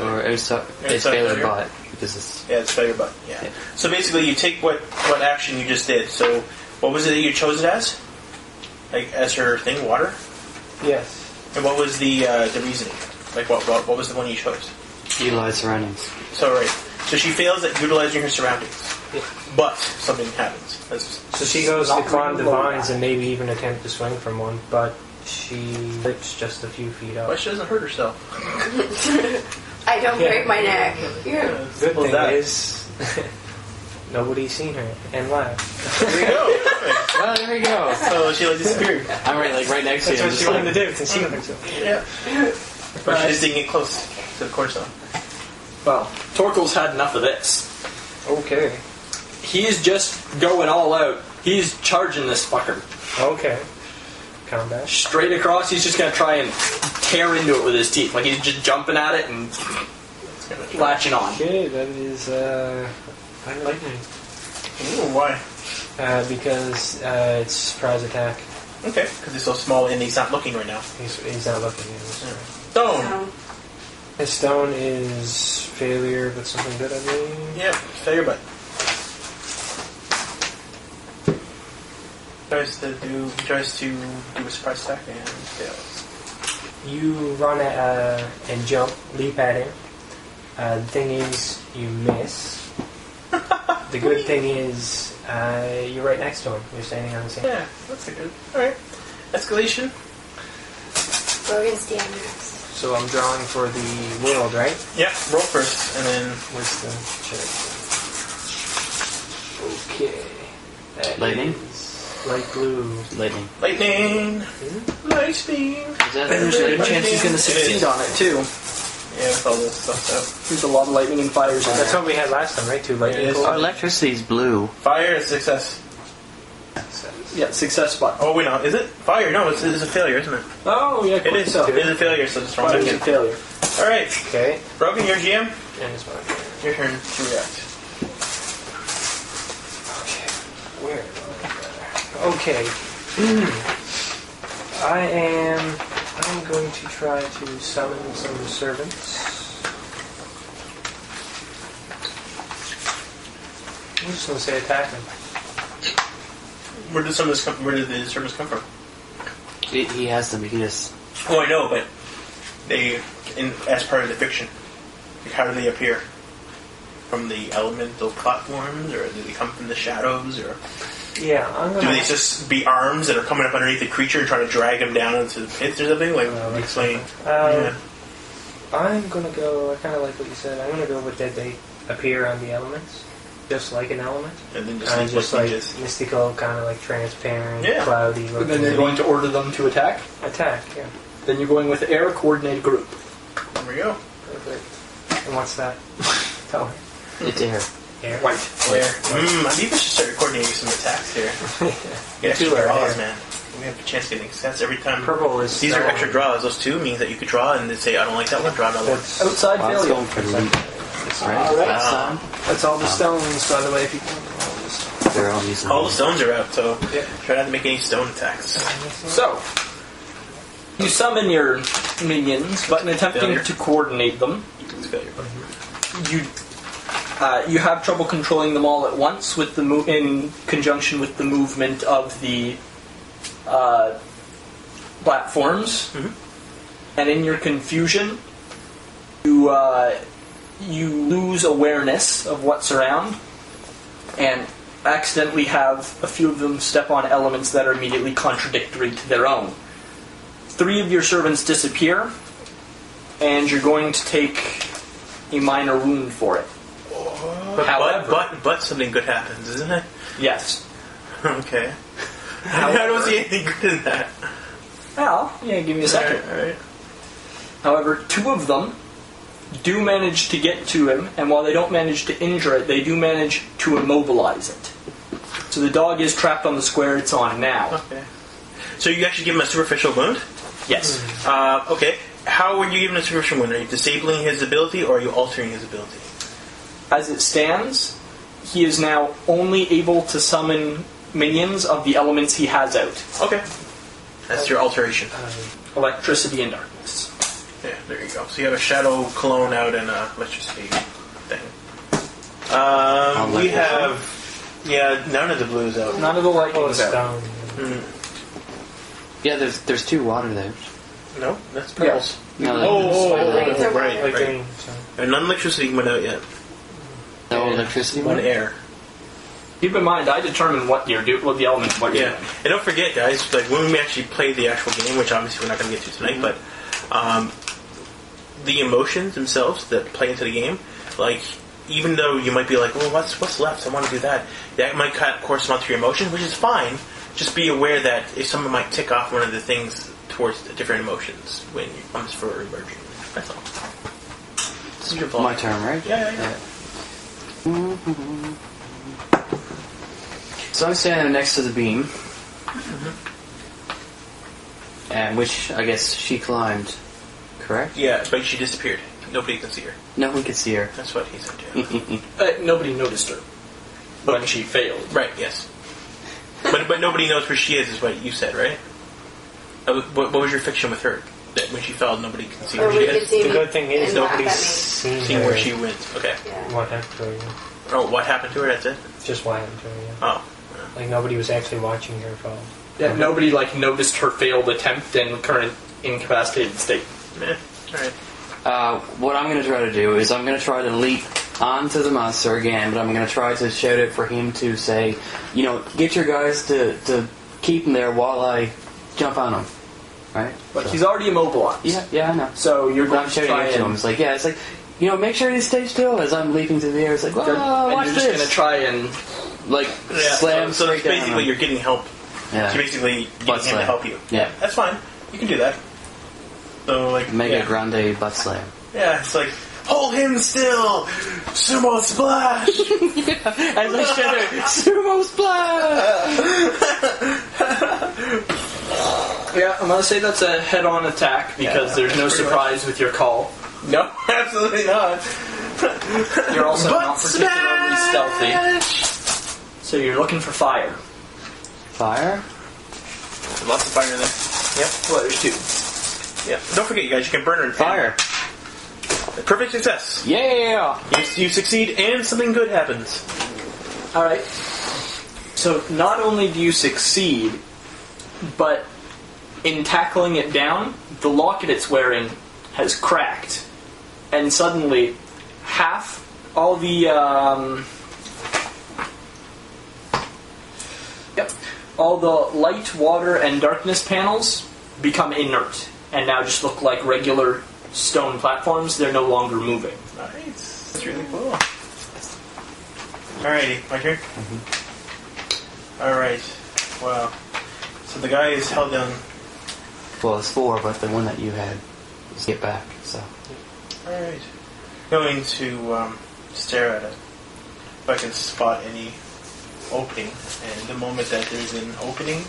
failure, but because it's... Yeah, it's failure, but yeah. So basically, you take what action you just did. So what was it that you chose it as? Like as her thing, water. Yes. And what was the reasoning? Like what was the one you chose? Utilize surroundings. So right. So she fails at utilizing her surroundings, but something happens. So she goes to climb the vines and maybe even attempt to swing from one, but she slips just a few feet Why up. she doesn't hurt herself? I don't break my neck. Good Well, thing that- is nobody's seen her and laughed. There you go. Perfect. Well, there we go. So she like disappeared. I'm right next to That's you. what she wanted to do, conceal herself. Yeah. But she just didn't get close to the cornerstone. Well, Torkel's had enough of this. Okay. He's just going all out. He's charging this fucker. Okay. combat. Straight across, he's just going to try and tear into it with his teeth. Like he's just jumping at it and latching on. Okay, that is fire lightning. Ooh, why? Because it's surprise attack. Okay, because he's so small and he's not looking right now. He's not looking. Stone! So, His stone is failure, but something good, I believe. Yeah, failure, but. Tries to do a surprise attack and fails. You run and jump, leap at him. The thing is, you miss. The good thing is, you're right next to him. You're standing on the same. Yeah, that's a good. Alright. Escalation. Brogan's damage. So I'm drawing for the world, right? Yeah, roll first, and then. Where's the check? Okay. That Lightning? is light blue. Lightning. Lightning! Lightning! Is that There's a good chance he's going to succeed on it too. Yeah, with all this stuff, so. There's a lot of lightning and fires in That's there. what we had last time, right? 2 lightning It is. bolts. Oh, electricity's blue. Fire is success. Yeah, success button. Oh, wait, no. Is it? Fire? No, it's a failure, isn't it? Oh, yeah, It is. so. It is a failure, so just throw it Fire's back a in. failure. Alright. Okay. Brogan, your GM. And it's mine. Your turn to react. Okay. Where? Okay. I'm going to try to summon some servants. I'm just going to say attack them. Where did the servants come from? He has them. He just. Oh, I know, but they, as part of the fiction, like how do they appear? From the elemental platforms, or do they come from the shadows, or Yeah, I'm do going they just be arms that are coming up underneath the creature and trying to drag him down into the pits or something? Like, explain. Yeah. I'm going to go, I kind of like what you said, I'm going to go with that they appear on the elements. Just like an element. And then Kind of just like just mystical, kind of like transparent, Yeah. cloudy. And then you're going to order them to attack. Attack, yeah. Then you're going with air coordinated group. there we go. Perfect. And what's that? Tell her. It's air. Air. White. There. I think we should start coordinating some attacks here. Get extra Two are draws, air. man. We have a chance of getting success every time. Purple is These are stone. extra draws. Those two means that you could draw and then say, I don't like that one, draw another one. That's, Outside Well, let's failure. go for the lead. Right? Alright. Outside. That's all the stones, by the way, if you want all this. They're all using. All the stones are out, so Yeah. try not to make any stone attacks. So, you summon your minions, but in attempting Failure. to coordinate them, It's failure. you have trouble controlling them all at once with the in conjunction with the movement of the platforms, and in your confusion, you lose awareness of what's around, and accidentally have a few of them step on elements that are immediately contradictory to their own. 3 of your servants disappear, and you're going to take a minor wound for it. However, But something good happens, isn't it? yes. Okay. I don't see anything good in that. Well, yeah, give me a second. Alright. However, 2 of them do manage to get to him, and while they don't manage to injure it, they do manage to immobilize it. So the dog is trapped on the square it's on now. Okay. So you actually give him a superficial wound? Yes. Okay. How would you give him a superficial wound? Are you disabling his ability or are you altering his ability? As it stands, he is now only able to summon minions of the elements he has out. Okay. That's your alteration. Electricity and darkness. Yeah, there you go. So you have a shadow clone out and a electricity thing. We have... Yeah, none of the blues out. None of the lightning Oh, is out. stone. Yeah, there's 2 water there. No, that's purples. No, Right, Like right. green, so. And none electricity went out yet. no electricity. One One air. Keep in mind, I determine what the elements what you're Yeah. doing. And don't forget, guys, like when we actually play the actual game, which obviously we're not going to get to tonight, but the emotions themselves that play into the game, like even though you might be like, well, what's left? I want to do that. That might correspond to your emotions, which is fine. Just be aware that if someone might tick off one of the things towards the different emotions when it comes for emerging. That's all. This is your fault. My turn, right? Yeah. So I'm standing next to the beam. And which I guess she climbed, correct? Yeah, but she disappeared. Nobody can see her. No one could see her. That's what he said, yeah. Nobody noticed her when she failed. Right, yes. But nobody knows where she is what you said, right? What was your fiction with her? That when she fell, nobody can see where she Nobody could is? see The me good thing is and laugh nobody's at me. seen Seeing her. where she went. Okay. Yeah. What happened to her? Yeah. Oh, what happened to her? That's it? Just what happened to her, yeah. Oh. Like nobody was actually watching her fall. Yeah, nobody noticed her failed attempt and current incapacitated state. Meh. Alright. What I'm going to try to do is I'm going to try to leap onto the monster again, but I'm going to try to shout it for him to say, get your guys to keep him there while I jump on him. Right? But he's already immobilized. Yeah, I know. So you're But going I'm to shouting try it to him. and... It's like, make sure you stay still as I'm leaping through the air. It's like, and watch you're just this. going to try and... Slam so that's straight down basically him. you're getting help. Yeah. So basically Butt getting him to slam. help you. Yeah. That's fine. You can do that. So, Mega grande butt slam. Yeah, it's like, hold him still! Sumo splash! As I shout out, sumo splash! Yeah, I'm going to say that's a head-on attack because there's no surprise with your call. No, absolutely not. You're also Butt not particularly stealthy. So you're looking for fire. Fire? Lots of fire there. Yep. Well, there's 2. Yeah. Don't forget, you guys, you can burn her. Fire. Perfect success. Yeah! You succeed and something good happens. Alright. So not only do you succeed, but in tackling it down, the locket it's wearing has cracked. And suddenly, half all the all the light, water, and darkness panels become inert and now just look like regular stone platforms. They're no longer moving. Nice. That's really cool. Alrighty, my turn? Alright. Wow. So the guy is held down. Well, it's 4, but the one that you had was get back, so. Alright. Going to stare at it. If I can spot any opening. And the moment that there's an opening,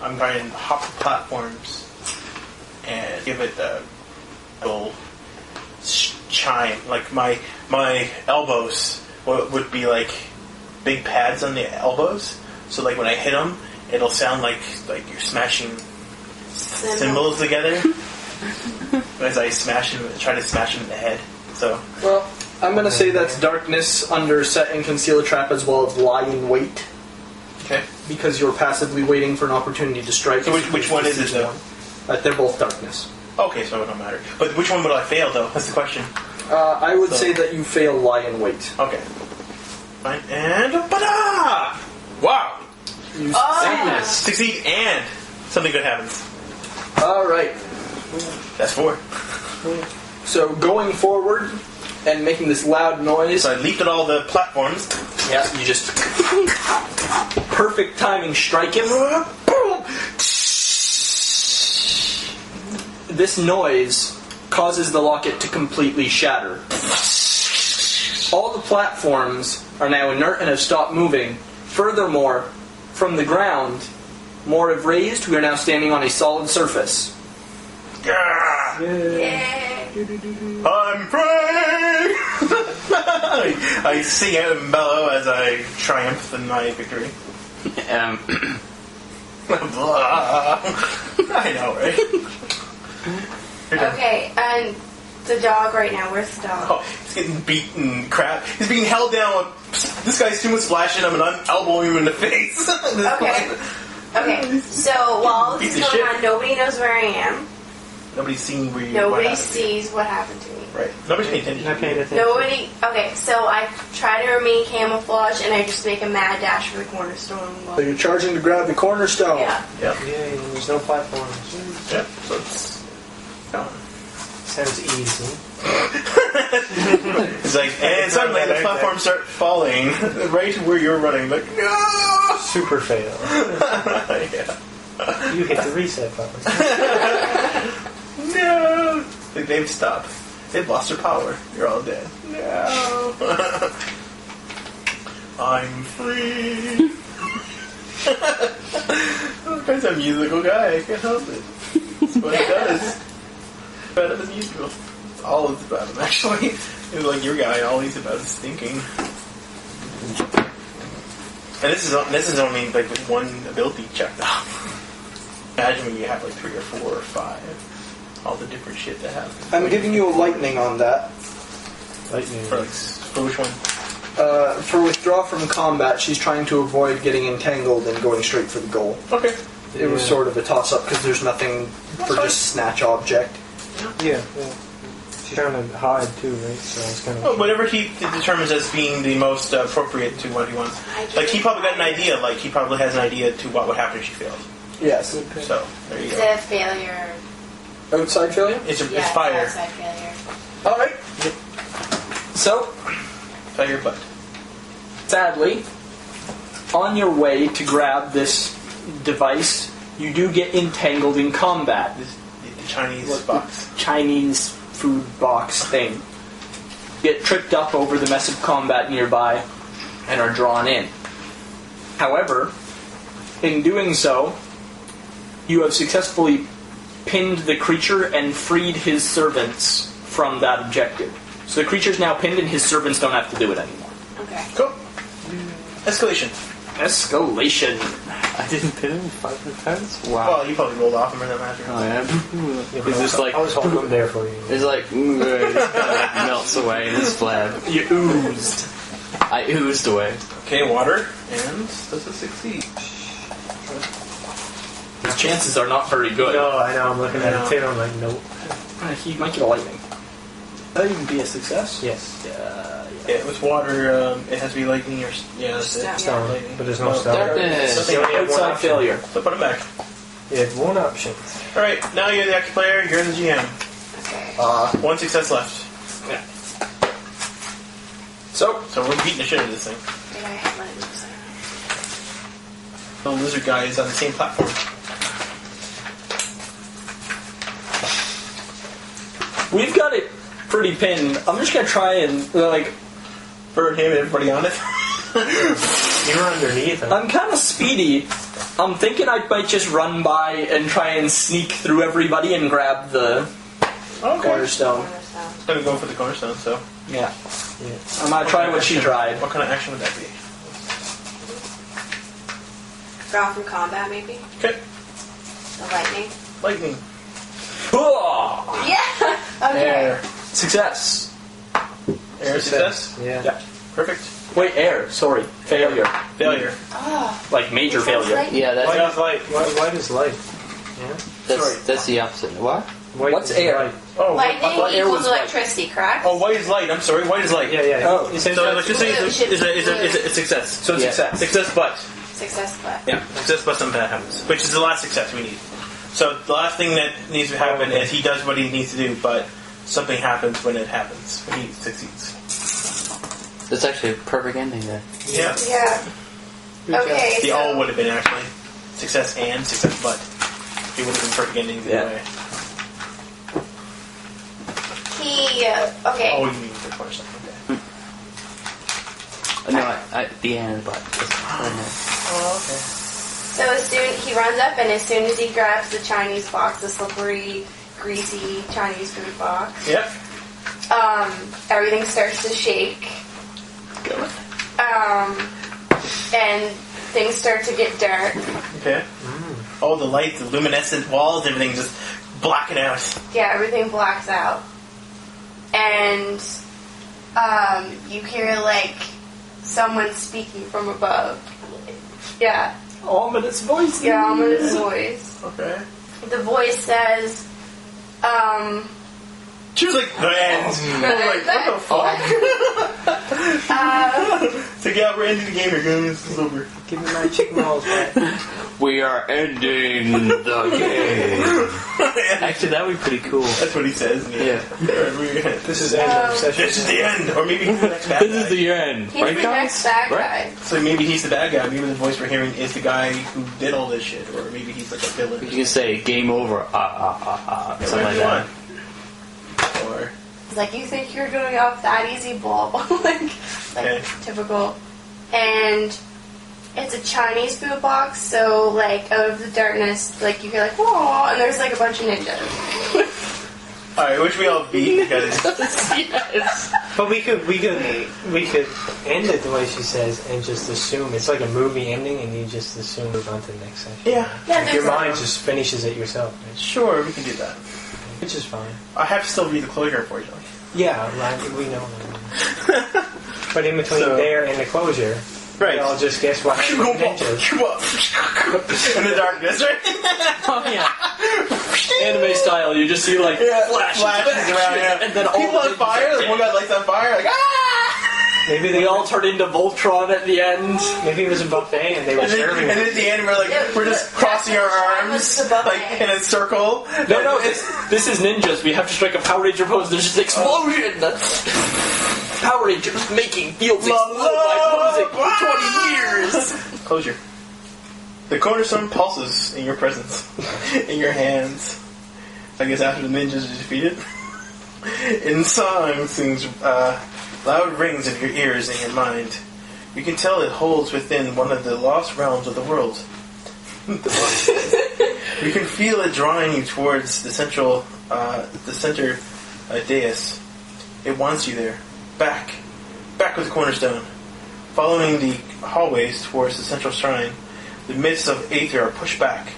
I'm going to hop the platforms and give it a little chime. Like my elbows would be like big pads on the elbows. So like when I hit them, it'll sound like you're smashing cymbals together. As I try to smash them in the head. So. Well, I'm going to say that's darkness under set and conceal a trap as well as lie in wait. Okay. Because you're passively waiting for an opportunity to strike. So which one is it though? They're both darkness. Okay, so it don't matter. But which one would I fail though? That's the question. I would say that you fail lie in wait. Okay. Fine. And ba-da! Wow! You Succeed and something good happens. Alright. That's 4. So going forward and making this loud noise. So I leaped at all the platforms. Yeah, you just perfect timing strike him. This noise causes the locket to completely shatter. All the platforms are now inert and have stopped moving. Furthermore, from the ground, more have raised. We are now standing on a solid surface. Yay. I'm free! I sing out and bellow as I triumph in my victory. I know, right? Okay, and the dog right now, where's the dog? Oh, he's getting beaten crap. He's being held down. This guy's too much splashing him and I'm elbowing him in the face. Okay, so while this is Piece of going shit. on, nobody knows where I am. Nobody's seen where you Nobody what happened to you. sees what happened to me. Right. Nobody's paying attention. I paid attention. Nobody. Okay, so I try to remain camouflage, and I just make a mad dash for the cornerstone. So you're charging to grab the cornerstone. Yeah. Yep. Yay, there's no platforms. Yep. So it's gone. Sounds easy. It's like, and suddenly the platforms start falling right where you're running. Like, no! Super fail. Yeah. You hit the reset button. No! Like, they've stopped. They've lost their power. You're all dead. No! I'm free! I'm a musical guy. I can't help it. That's what it does. Better than usual. All is about him, actually. It's like your guy, all he's about is stinking. And this is only like with one ability checked off. Imagine when you have like 3 or 4 or 5. All the different shit that happens. I'm giving you a lightning on that. Lightning. For which one? For withdraw from combat, she's trying to avoid getting entangled and going straight for the goal. Okay. It was sort of a toss-up because there's nothing for fine. just snatch object. Yeah. She's trying to hide too, right? So it's kind of. Well, whatever he determines as being the most appropriate to what he wants. Like, he probably got an idea. Like, he probably has an idea to what would happen if she failed. Yes. So, there you It's go. a failure. Outside failure? It's Yeah, fire. outside failure. Alright. So, Fire your butt. sadly, on your way to grab this device, you do get entangled in combat. The Chinese box. Chinese food box thing. Get tripped up over the mess of combat nearby and are drawn in. However, in doing so, you have successfully pinned the creature and freed his servants from that objective. So the creature's now pinned and his servants don't have to do it anymore. Okay. Cool. Escalation. Escalation. I didn't pin him 500 times? Wow. Well, you probably rolled off him or that matter. Oh, yeah. Yeah, but It's just like... I was holding them there for you. It's like... it just kind of like melts away in his flab. You oozed. I oozed away. Okay, water. And does it succeed? His chances are not very good. No, I know. I'm looking at it too. I'm like, nope. He might get a lightning. That would even be a success. Yes. Yeah, with water, it has to be lightning or... Yeah, that's it. Stone. Lightning. But there's no Well, stone. Darkness. Something You only have one Outside option. failure. So put him back. You have one option. Alright, now you're the active player, you're the GM. Okay. 1 success left. Yeah. So, So we're beating the shit out of this thing. Did I have my moves? The lizard guy is on the same platform. we've got it pretty pinned. I'm just gonna try and, like, Bird him and everybody on it. You're underneath him. I'm kind of speedy. I'm thinking I might just run by and try and sneak through everybody and grab the cornerstone. Cornerstone. Gonna go for the cornerstone, so. Yeah. I'm gonna try what she tried. What kind of action would that be? Draw from combat, maybe? Okay. The lightning? Lightning. Oh! Yeah! Okay. Air. Success. Air success? Yeah. Yeah. Perfect. Wait, air. Sorry. Failure. Failure. Oh. Like major It sounds failure. like- Yeah, Light that's, is light. Why does light? Yeah. that's, that's the opposite. What? White What's is air? light. Oh, Lightning what air equals was light? electricity, correct? Oh, white is light. I'm sorry. White is light. Yeah, yeah. Oh. You said So that- electricity is a success. So Yeah. success. Success, but Success, but. yeah, success, but something bad happens, which is the last success we need. So the last thing that needs to happen is he does what he needs to do, but something happens when it happens. When he succeeds. That's actually a perfect ending then. Yeah. Yeah. Okay, The so. all would have been actually success and success, but it would have been perfect endings either Yeah. way. He. Okay. Oh, you mean the cornerstone? Okay. No, the end, but... Oh, okay. So as soon he runs up, and as soon as he grabs the Chinese box, the slippery, greasy Chinese food box, Yep. everything starts to shake. Go. And things start to get dark. Okay. Oh, the light, the luminescent walls, everything just blacking out. Yeah, everything blacks out. And you hear like someone speaking from above. Yeah. Ominous voice. Yeah, ominous voice. Okay. The voice says, She was like, the end. I was like, what the fuck? So yeah, we're ending the game here, guys. This is over. Give me my chicken rolls back. We are ending the game. Actually, that would be pretty cool. That's what he says. Yeah. This is end of session. This is the end. Or maybe he's the next bad This is guy. the end. he's Right, the guys? next bad Right. guy. So maybe he's the bad guy. Maybe the voice we're hearing is the guy who did all this shit. Or maybe he's like a villain. You can say game over. Yeah, Something like whatever you that. want. Or It's like, you think you're doing off that easy, blah, blah, like Okay. typical. And it's a Chinese food box, so like out of the darkness, like you hear like whoa, and there's like a bunch of ninjas. Alright, which we all beat because Yes. But we could end it the way she says and just assume it's like a movie ending, and you just assume move on to the next session. yeah, Like your there's mind just finishes it yourself, right? sure, we can do that. Which is fine. I have to still read the closure, unfortunately. Yeah, like, we know. But in between So- there and the closure, Right. I'll just guess what happened with ninjas. In the darkness, right? Oh yeah. Anime style, you just see like Flashes flashes, around, yeah. and then all people on the fire. Like one guy lights on fire, like Maybe They they all turn into Voltron at the end. Maybe it was a buffet and they were serving and it. at the end we're just crossing our arms the buffet. like in a circle. No, this is ninjas. We have to strike a Power Ranger pose. There's just an explosion. Power Rangers making fields explode by posing for 20 years. Closure. The cornerstone pulses in your presence, in your hands. I guess after the ninjas are defeated. In song sings loud rings in your ears and your mind. You can tell it holds within one of the lost realms of the world. You can feel it drawing you towards the center dais. It wants you there. Back with the cornerstone. Following the hallways towards the central shrine, the mists of aether are pushed back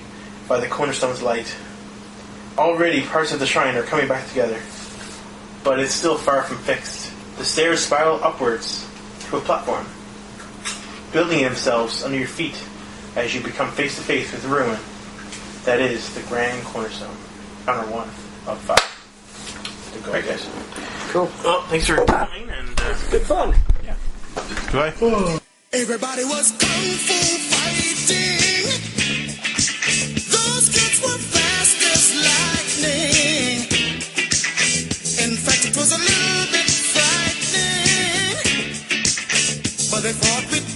by the cornerstone's light. Already parts of the shrine are coming back together, but it's still far from fixed. The stairs spiral upwards to a platform, building themselves under your feet as you become face to face with the ruin that is the Grand Cornerstone. Honor 1 of 5. Go ahead, guys. Cool. Well, thanks for coming, and Good fun. goodbye. Everybody was kung fu fighting. Those kids were fast as lightning. In fact, it was a little bit frightening, but they fought with